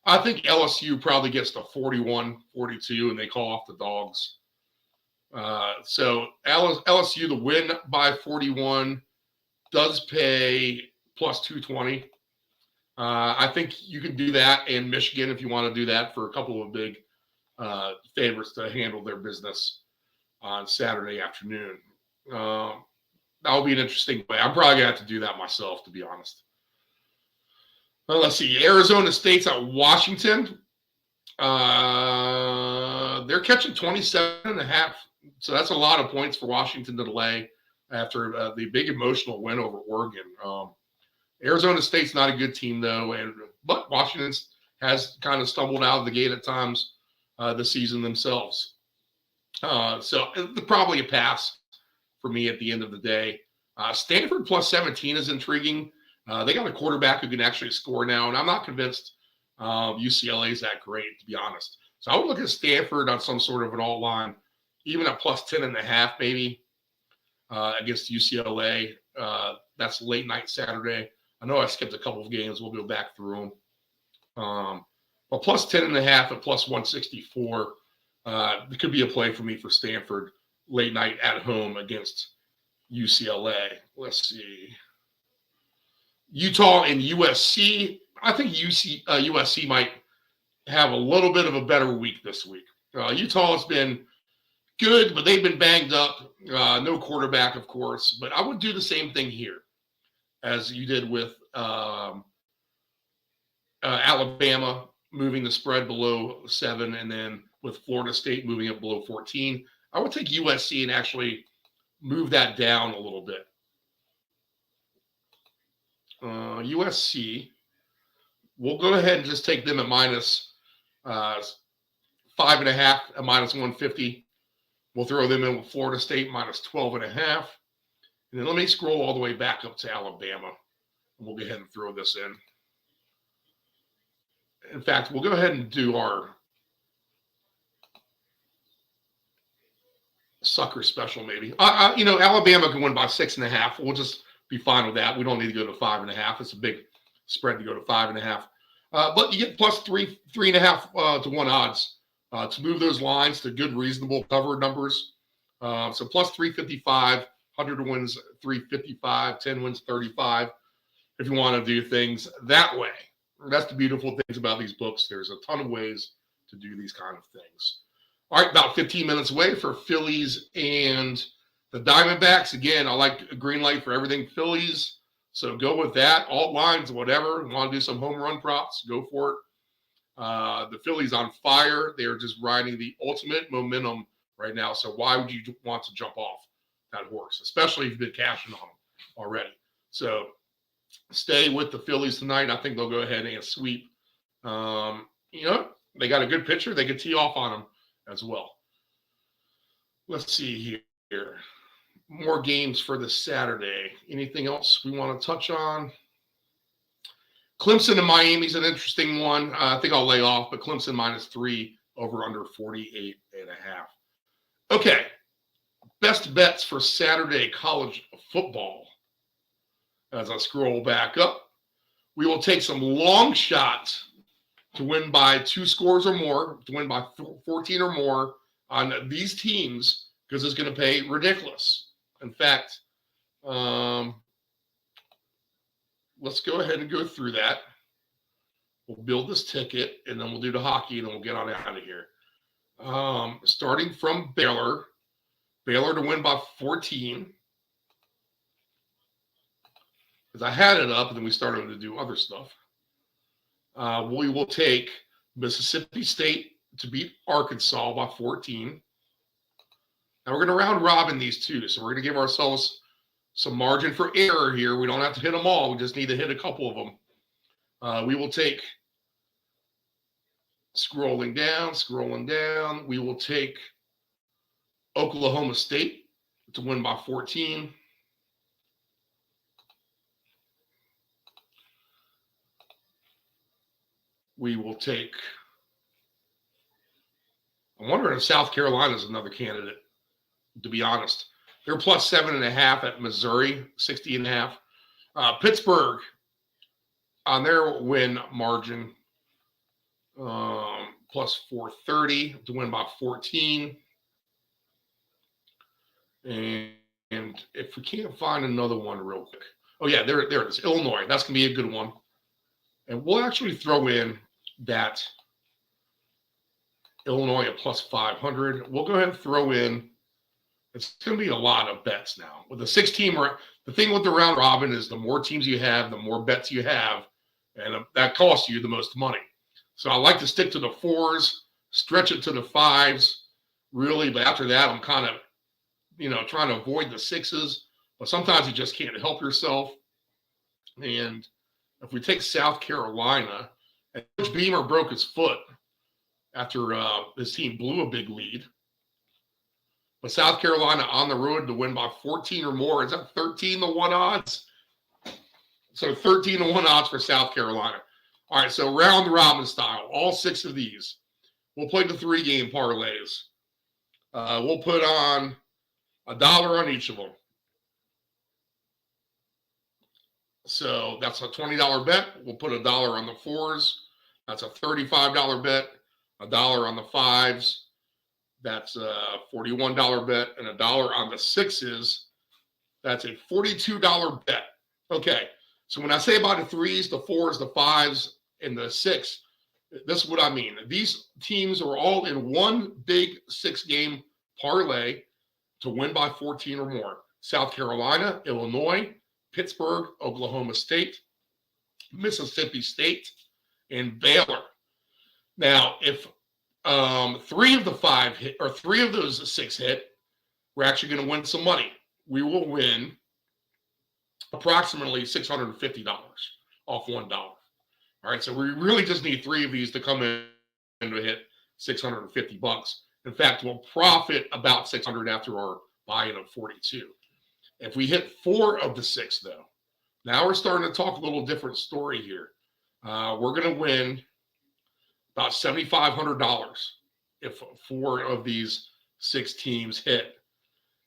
I think LSU probably gets to 41-42, and they call off the dogs. So LSU to win by 41 does pay plus 220. I think you can do that, and Michigan, if you want to do that, for a couple of big favorites to handle their business on Saturday afternoon. That'll be an interesting way. I'm probably going to have to do that myself, to be honest. Let's see. Arizona State's at Washington. They're catching 27.5. So that's a lot of points for Washington to lay after the big emotional win over Oregon. Arizona State's not a good team, though, but Washington has kind of stumbled out of the gate at times this season themselves. So probably a pass for me at the end of the day. Stanford plus 17 is intriguing. They got a quarterback who can actually score now, and I'm not convinced UCLA is that great, to be honest. So I would look at Stanford on some sort of an alt line, even at plus 10.5 maybe against UCLA. That's late night Saturday. I know I skipped a couple of games. We'll go back through them. But plus 10.5 at plus 164, it could be a play for me for Stanford late night at home against UCLA. Let's see. Utah and USC. I think USC might have a little bit of a better week this week. Utah has been good, but they've been banged up. No quarterback, of course. But I would do the same thing here as you did with Alabama moving the spread below 7, and then with Florida State moving it below 14. I would take USC and actually move that down a little bit. USC, we'll go ahead and just take them at minus 5.5 at minus 150. We'll throw them in with Florida State minus 12.5. And then let me scroll all the way back up to Alabama. And we'll go ahead and throw this in. In fact, we'll go ahead and do our sucker special maybe. Alabama can win by 6.5. We'll just be fine with that. We don't need to go to 5.5. It's a big spread to go to 5.5. But you get plus 3.5 to 1 odds to move those lines to good, reasonable cover numbers. So plus 355, 100 wins 355, 10 wins 35. If you want to do things that way, that's the beautiful things about these books. There's a ton of ways to do these kind of things. All right, about 15 minutes away for Phillies and the Diamondbacks. Again, I like a green light for everything Phillies. So go with that. Alt lines, whatever. You want to do some home run props, go for it. The Phillies on fire. They are just riding the ultimate momentum right now. So why would you want to jump off that horse, especially if you've been cashing on them already? So stay with the Phillies tonight. I think they'll go ahead and sweep. They got a good pitcher. They can tee off on them as well. Let's see here. More games for this Saturday. Anything else we want to touch on? Clemson and Miami's an interesting one. I think I'll lay off, but Clemson minus 3 over under 48.5. Okay. Best bets for Saturday college football. As I scroll back up, we will take some long shots to win by 2 scores or more, to win by 14 or more on these teams, because it's going to pay ridiculous. In fact, let's go ahead and go through that. We'll build this ticket, and then we'll do the hockey, and then we'll get on out of here. Starting from Baylor to win by 14. Because I had it up, and then we started to do other stuff. We will take Mississippi State to beat Arkansas by 14. Now we're going to round robin these two, so we're going to give ourselves some margin for error here. We don't have to hit them all. We just need to hit a couple of them. We will take, scrolling down, we will take Oklahoma State to win by 14. We will take, I'm wondering if South Carolina is another candidate, to be honest. They're plus 7.5 at Missouri, 60.5. Pittsburgh on their win margin plus 430 to win by 14. And if we can't find another one real quick. Oh, yeah, there it is. Illinois. That's going to be a good one. And we'll actually throw in that Illinois at plus 500. We'll go ahead and throw in. It's going to be a lot of bets now. With the 6-team, the thing with the round robin is the more teams you have, the more bets you have, and that costs you the most money. So I like to stick to the 4s, stretch it to the 5s, really. But after that, I'm kind of, trying to avoid the 6s. But sometimes you just can't help yourself. And if we take South Carolina, and Coach Beamer broke his foot after his team blew a big lead. But South Carolina on the road to win by 14 or more. Is that 13-1 odds? So 13-1 odds for South Carolina. All right, so round robin style, all 6 of these. We'll play the 3-game parlays. We'll put on $1 on each of them. So that's a $20 bet. We'll put $1 on the 4s. That's a $35 bet. $1 on the 5s. That's a $41 bet. And $1 on the 6s. That's a $42 bet. Okay. So when I say about the 3s, the 4s, the 5s, and the 6, this is what I mean. These teams are all in one big 6-game parlay to win by 14 or more. South Carolina, Illinois, Pittsburgh, Oklahoma State, Mississippi State, and Baylor. Now, if 3 of the 5 hit, or 3 of those 6 hit, we're actually going to win some money. We will win approximately $650 off $1. All right, so we really just need 3 of these to come in and to hit $650. In fact, we'll profit about $600 after our buy-in of 42. If we hit 4 of the 6, though, now we're starting to talk a little different story here. We're going to win about $7,500 if 4 of these 6 teams hit.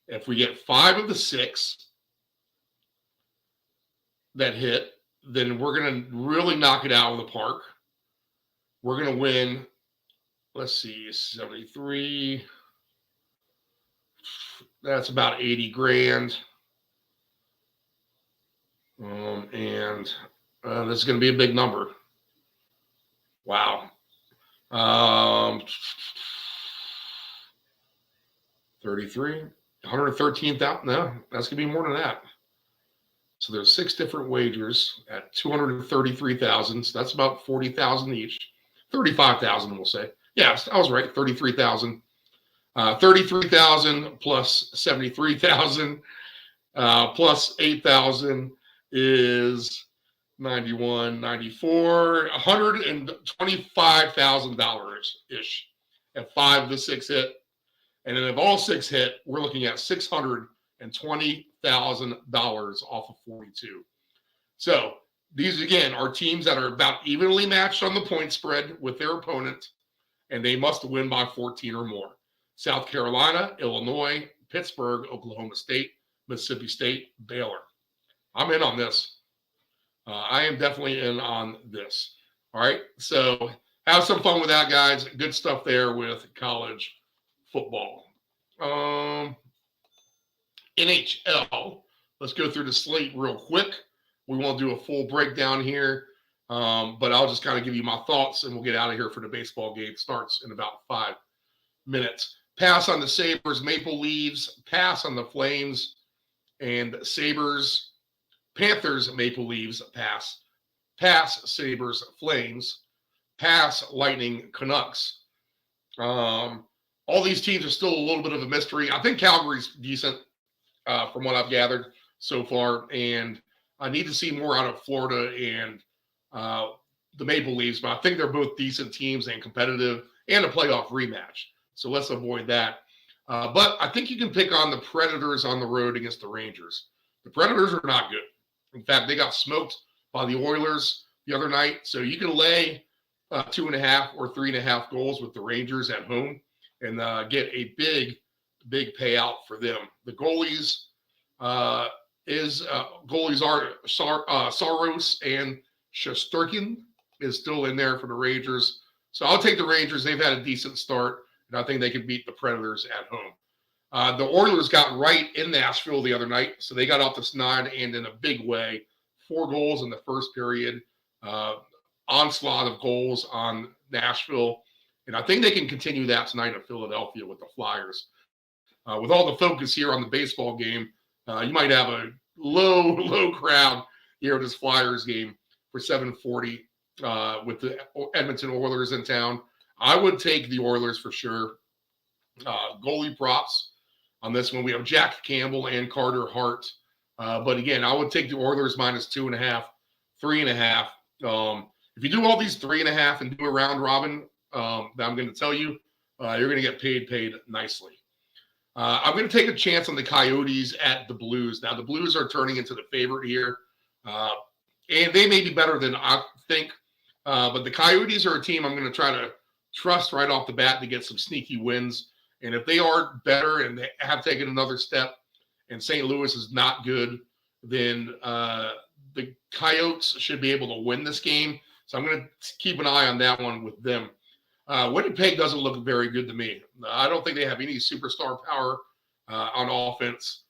If we get 5 of the 6 that hit, then we're going to really knock it out of the park. We're going to win, let's see, 73. That's about 80 grand. And this is going to be a big number. Wow. 33, 113,000. No, that's going to be more than that. So there's 6 different wagers at 233,000. So that's about 40,000 each. 35,000, we'll say. Yeah, I was right. 33,000. 33,000 plus 73,000 plus 8,000 is 91, 94, $125,000 ish if 5 of the 6 hit. And then if all 6 hit, we're looking at $620,000 off of 42. So these, again, are teams that are about evenly matched on the point spread with their opponent, and they must win by 14 or more. South Carolina, Illinois, Pittsburgh, Oklahoma State, Mississippi State, Baylor. I'm in on this. I am definitely in on this. All right. So have some fun with that, guys. Good stuff there with college football. NHL. Let's go through the slate real quick. We won't do a full breakdown here, but I'll just kind of give you my thoughts, and we'll get out of here for the baseball game. Starts in about 5 minutes. Pass on the Sabres, Maple Leafs. Pass on the Flames and Sabres. Panthers, Maple Leafs, pass. Pass, Sabres, Flames. Pass, Lightning, Canucks. All these teams are still a little bit of a mystery. I think Calgary's decent from what I've gathered so far, and I need to see more out of Florida and the Maple Leafs, but I think they're both decent teams and competitive and a playoff rematch. So let's avoid that. But I think you can pick on the Predators on the road against the Rangers. The Predators are not good. In fact, they got smoked by the Oilers the other night. So you can lay 2.5 or 3.5 goals with the Rangers at home and get a big payout for them. The goalies are Saros and Shesterkin is still in there for the Rangers. So I'll take the Rangers. They've had a decent start, and I think they can beat the Predators at home. The Oilers got right in Nashville the other night, so they got off the snide and in a big way. 4 goals in the first period. Onslaught of goals on Nashville. And I think they can continue that tonight in Philadelphia with the Flyers. With all the focus here on the baseball game, you might have a low crowd here at this Flyers game for 7:40 with the Edmonton Oilers in town. I would take the Oilers for sure. Goalie props on this one. We have Jack Campbell and Carter Hart. But again, I would take the Oilers minus 2.5, 3.5. If you do all these 3.5 and do a round robin, that I'm going to tell you, you're going to get paid nicely. I'm going to take a chance on the Coyotes at the Blues. Now, the Blues are turning into the favorite here, and they may be better than I think. But the Coyotes are a team I'm going to try to trust right off the bat to get some sneaky wins. And if they are better and they have taken another step and St. Louis is not good, then the Coyotes should be able to win this game. So I'm going to keep an eye on that one with them. Winnipeg doesn't look very good to me. I don't think they have any superstar power on offense.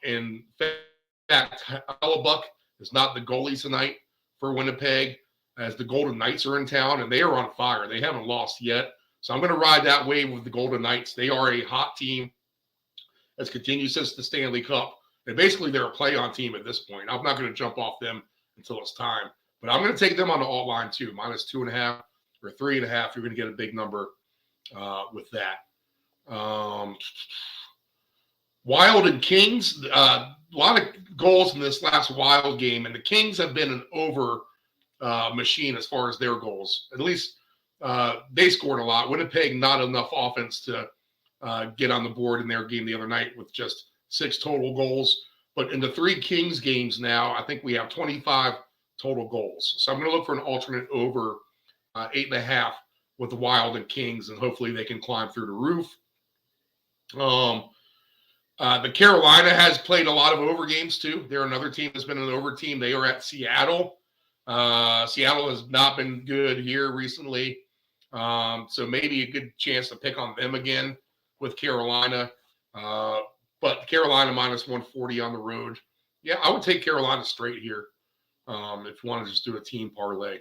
In fact, Hellebuck is not the goalie tonight for Winnipeg, as the Golden Knights are in town, and they are on fire. They haven't lost yet. So I'm going to ride that wave with the Golden Knights. They are a hot team that's continued since the Stanley Cup. And basically, they're a play-on team at this point. I'm not going to jump off them until it's time. But I'm going to take them on the alt line too, minus 2.5 or 3.5. You're going to get a big number with that. Wild and Kings, a lot of goals in this last Wild game, and the Kings have been an over machine as far as their goals. At least they scored a lot. Winnipeg, not enough offense to get on the board in their game the other night with just 6 total goals. But in the 3 Kings games now, I think we have 25 total goals. So I'm going to look for an alternate over 8.5 with the Wild and Kings, and hopefully they can climb through the roof. The Carolina has played a lot of over games too. They're another team that's been an over team. They are at Seattle. Seattle has not been good here recently. So maybe a good chance to pick on them again with Carolina. But Carolina minus 140 on the road. Yeah, I would take Carolina straight here if you want to just do a team parlay.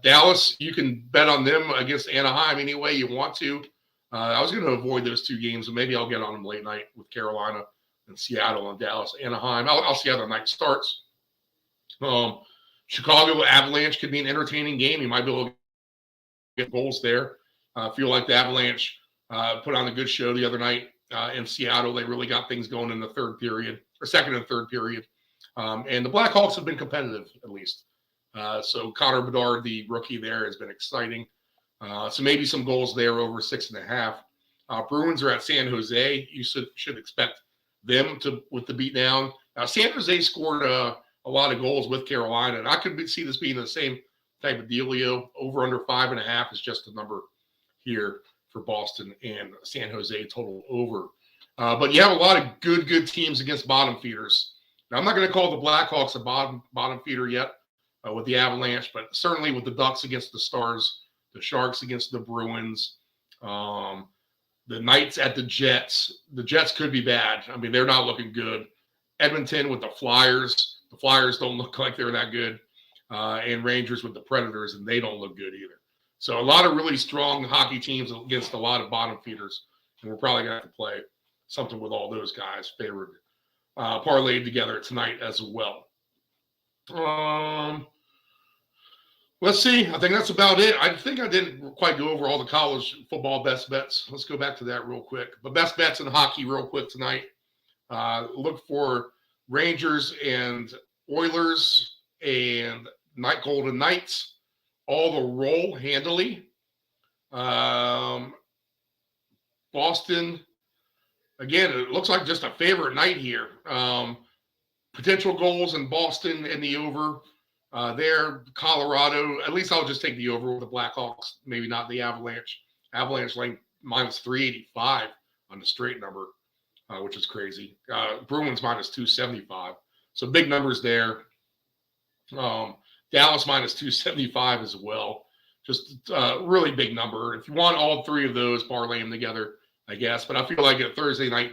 Dallas, you can bet on them against Anaheim any way you want to. I was going to avoid those 2 games, and maybe I'll get on them late night with Carolina and Seattle and Dallas, Anaheim. I'll see how the night starts. Chicago Avalanche could be an entertaining game. You might be able to get goals there. I feel like the Avalanche put on a good show the other night in Seattle. They really got things going in the second and third period. And the Blackhawks have been competitive, at least. So Connor Bedard, the rookie there, has been exciting. So maybe some goals there over 6.5. Bruins are at San Jose. You should expect them with the beatdown. Now, San Jose scored a lot of goals with Carolina, and I could see this being the same type of dealio. Over under 5.5 is just a number here for Boston and San Jose total over. But you have a lot of good teams against bottom feeders. Now, I'm not going to call the Blackhawks a bottom feeder yet with the Avalanche, but certainly with the Ducks against the Stars, the Sharks against the Bruins, the Knights at the Jets. The Jets could be bad. I mean, they're not looking good. Edmonton with the Flyers. The Flyers don't look like they're that good. And Rangers with the Predators, and they don't look good either. So a lot of really strong hockey teams against a lot of bottom feeders. And we're probably going to have to play something with all those guys favored, parlayed together tonight as well. Let's see. I think that's about it. I think I didn't quite go over all the college football best bets. Let's go back to that real quick. But best bets in hockey real quick tonight. Look for Rangers and Oilers and Golden Knights. All the roll handily. Boston, again, it looks like just a favorite night here. Potential goals in Boston in the over. There, Colorado, at least I'll just take the over with the Blackhawks, maybe not the Avalanche. Avalanche like minus 385 on the straight number, which is crazy. Bruins minus 275. So big numbers there. Dallas minus 275 as well. Just really big number. If you want all three of those, parlay them together, I guess. But I feel like a Thursday night,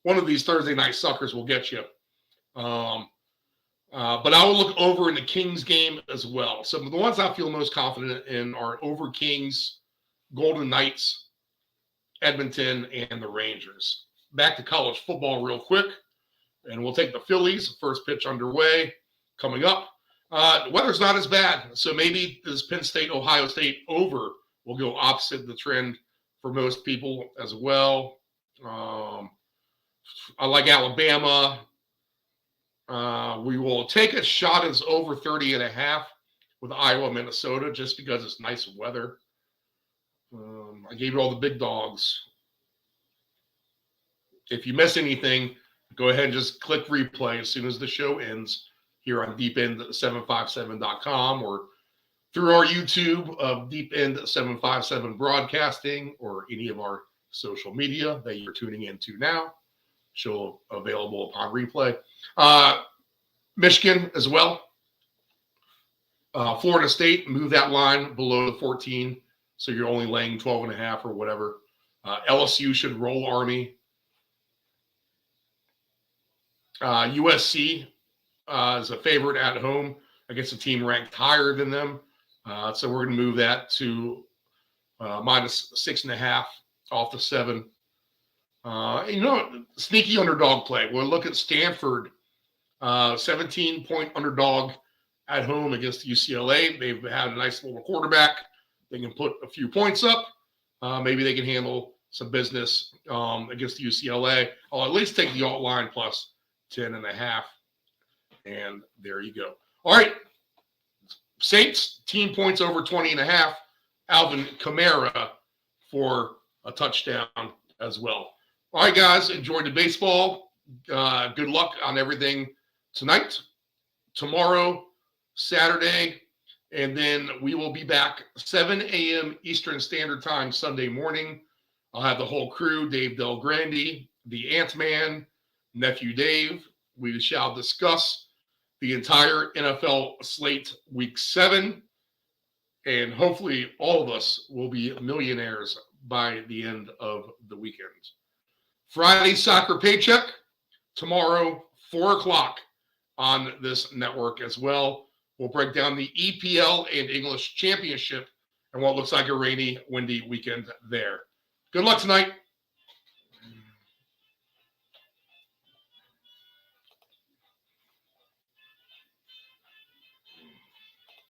one of these Thursday night suckers will get you. But I will look over in the Kings game as well. So the ones I feel most confident in are over Kings, Golden Knights, Edmonton, and the Rangers. Back to college football real quick, and we'll take the Phillies. First pitch underway coming up. The weather's not as bad, so maybe this Penn State, Ohio State over will go opposite the trend for most people as well. I like Alabama. We will take a shot as over 30.5 with Iowa, Minnesota, just because it's nice weather. I gave you all the big dogs. If you miss anything, go ahead and just click replay as soon as the show ends here on deepend757.com or through our YouTube of deepend757 broadcasting or any of our social media that you're tuning into now. Show available upon replay. Michigan as well. Florida State, move that line below the 14, so you're only laying 12.5 or whatever. LSU should roll Army. USC is a favorite at home against a team ranked higher than them. So we're going to move that to minus 6.5 off the 7. Sneaky underdog play. We'll look at Stanford, 17-point underdog at home against UCLA. They've had a nice little quarterback. They can put a few points up. Maybe they can handle some business against UCLA. I'll at least take the alt line plus 10.5. And there you go. All right. Saints, team points over 20.5. Alvin Kamara for a touchdown as well. All right, guys, enjoy the baseball. Good luck on everything tonight, tomorrow, Saturday, and then we will be back 7 a.m. Eastern Standard Time Sunday morning. I'll have the whole crew, Dave Del Grande, the Ant-Man, Nephew Dave. We shall discuss the entire NFL slate week 7, and hopefully all of us will be millionaires by the end of the weekend. Friday soccer paycheck, tomorrow, 4 o'clock on this network as well. We'll break down the EPL and English Championship and what looks like a rainy, windy weekend there. Good luck tonight.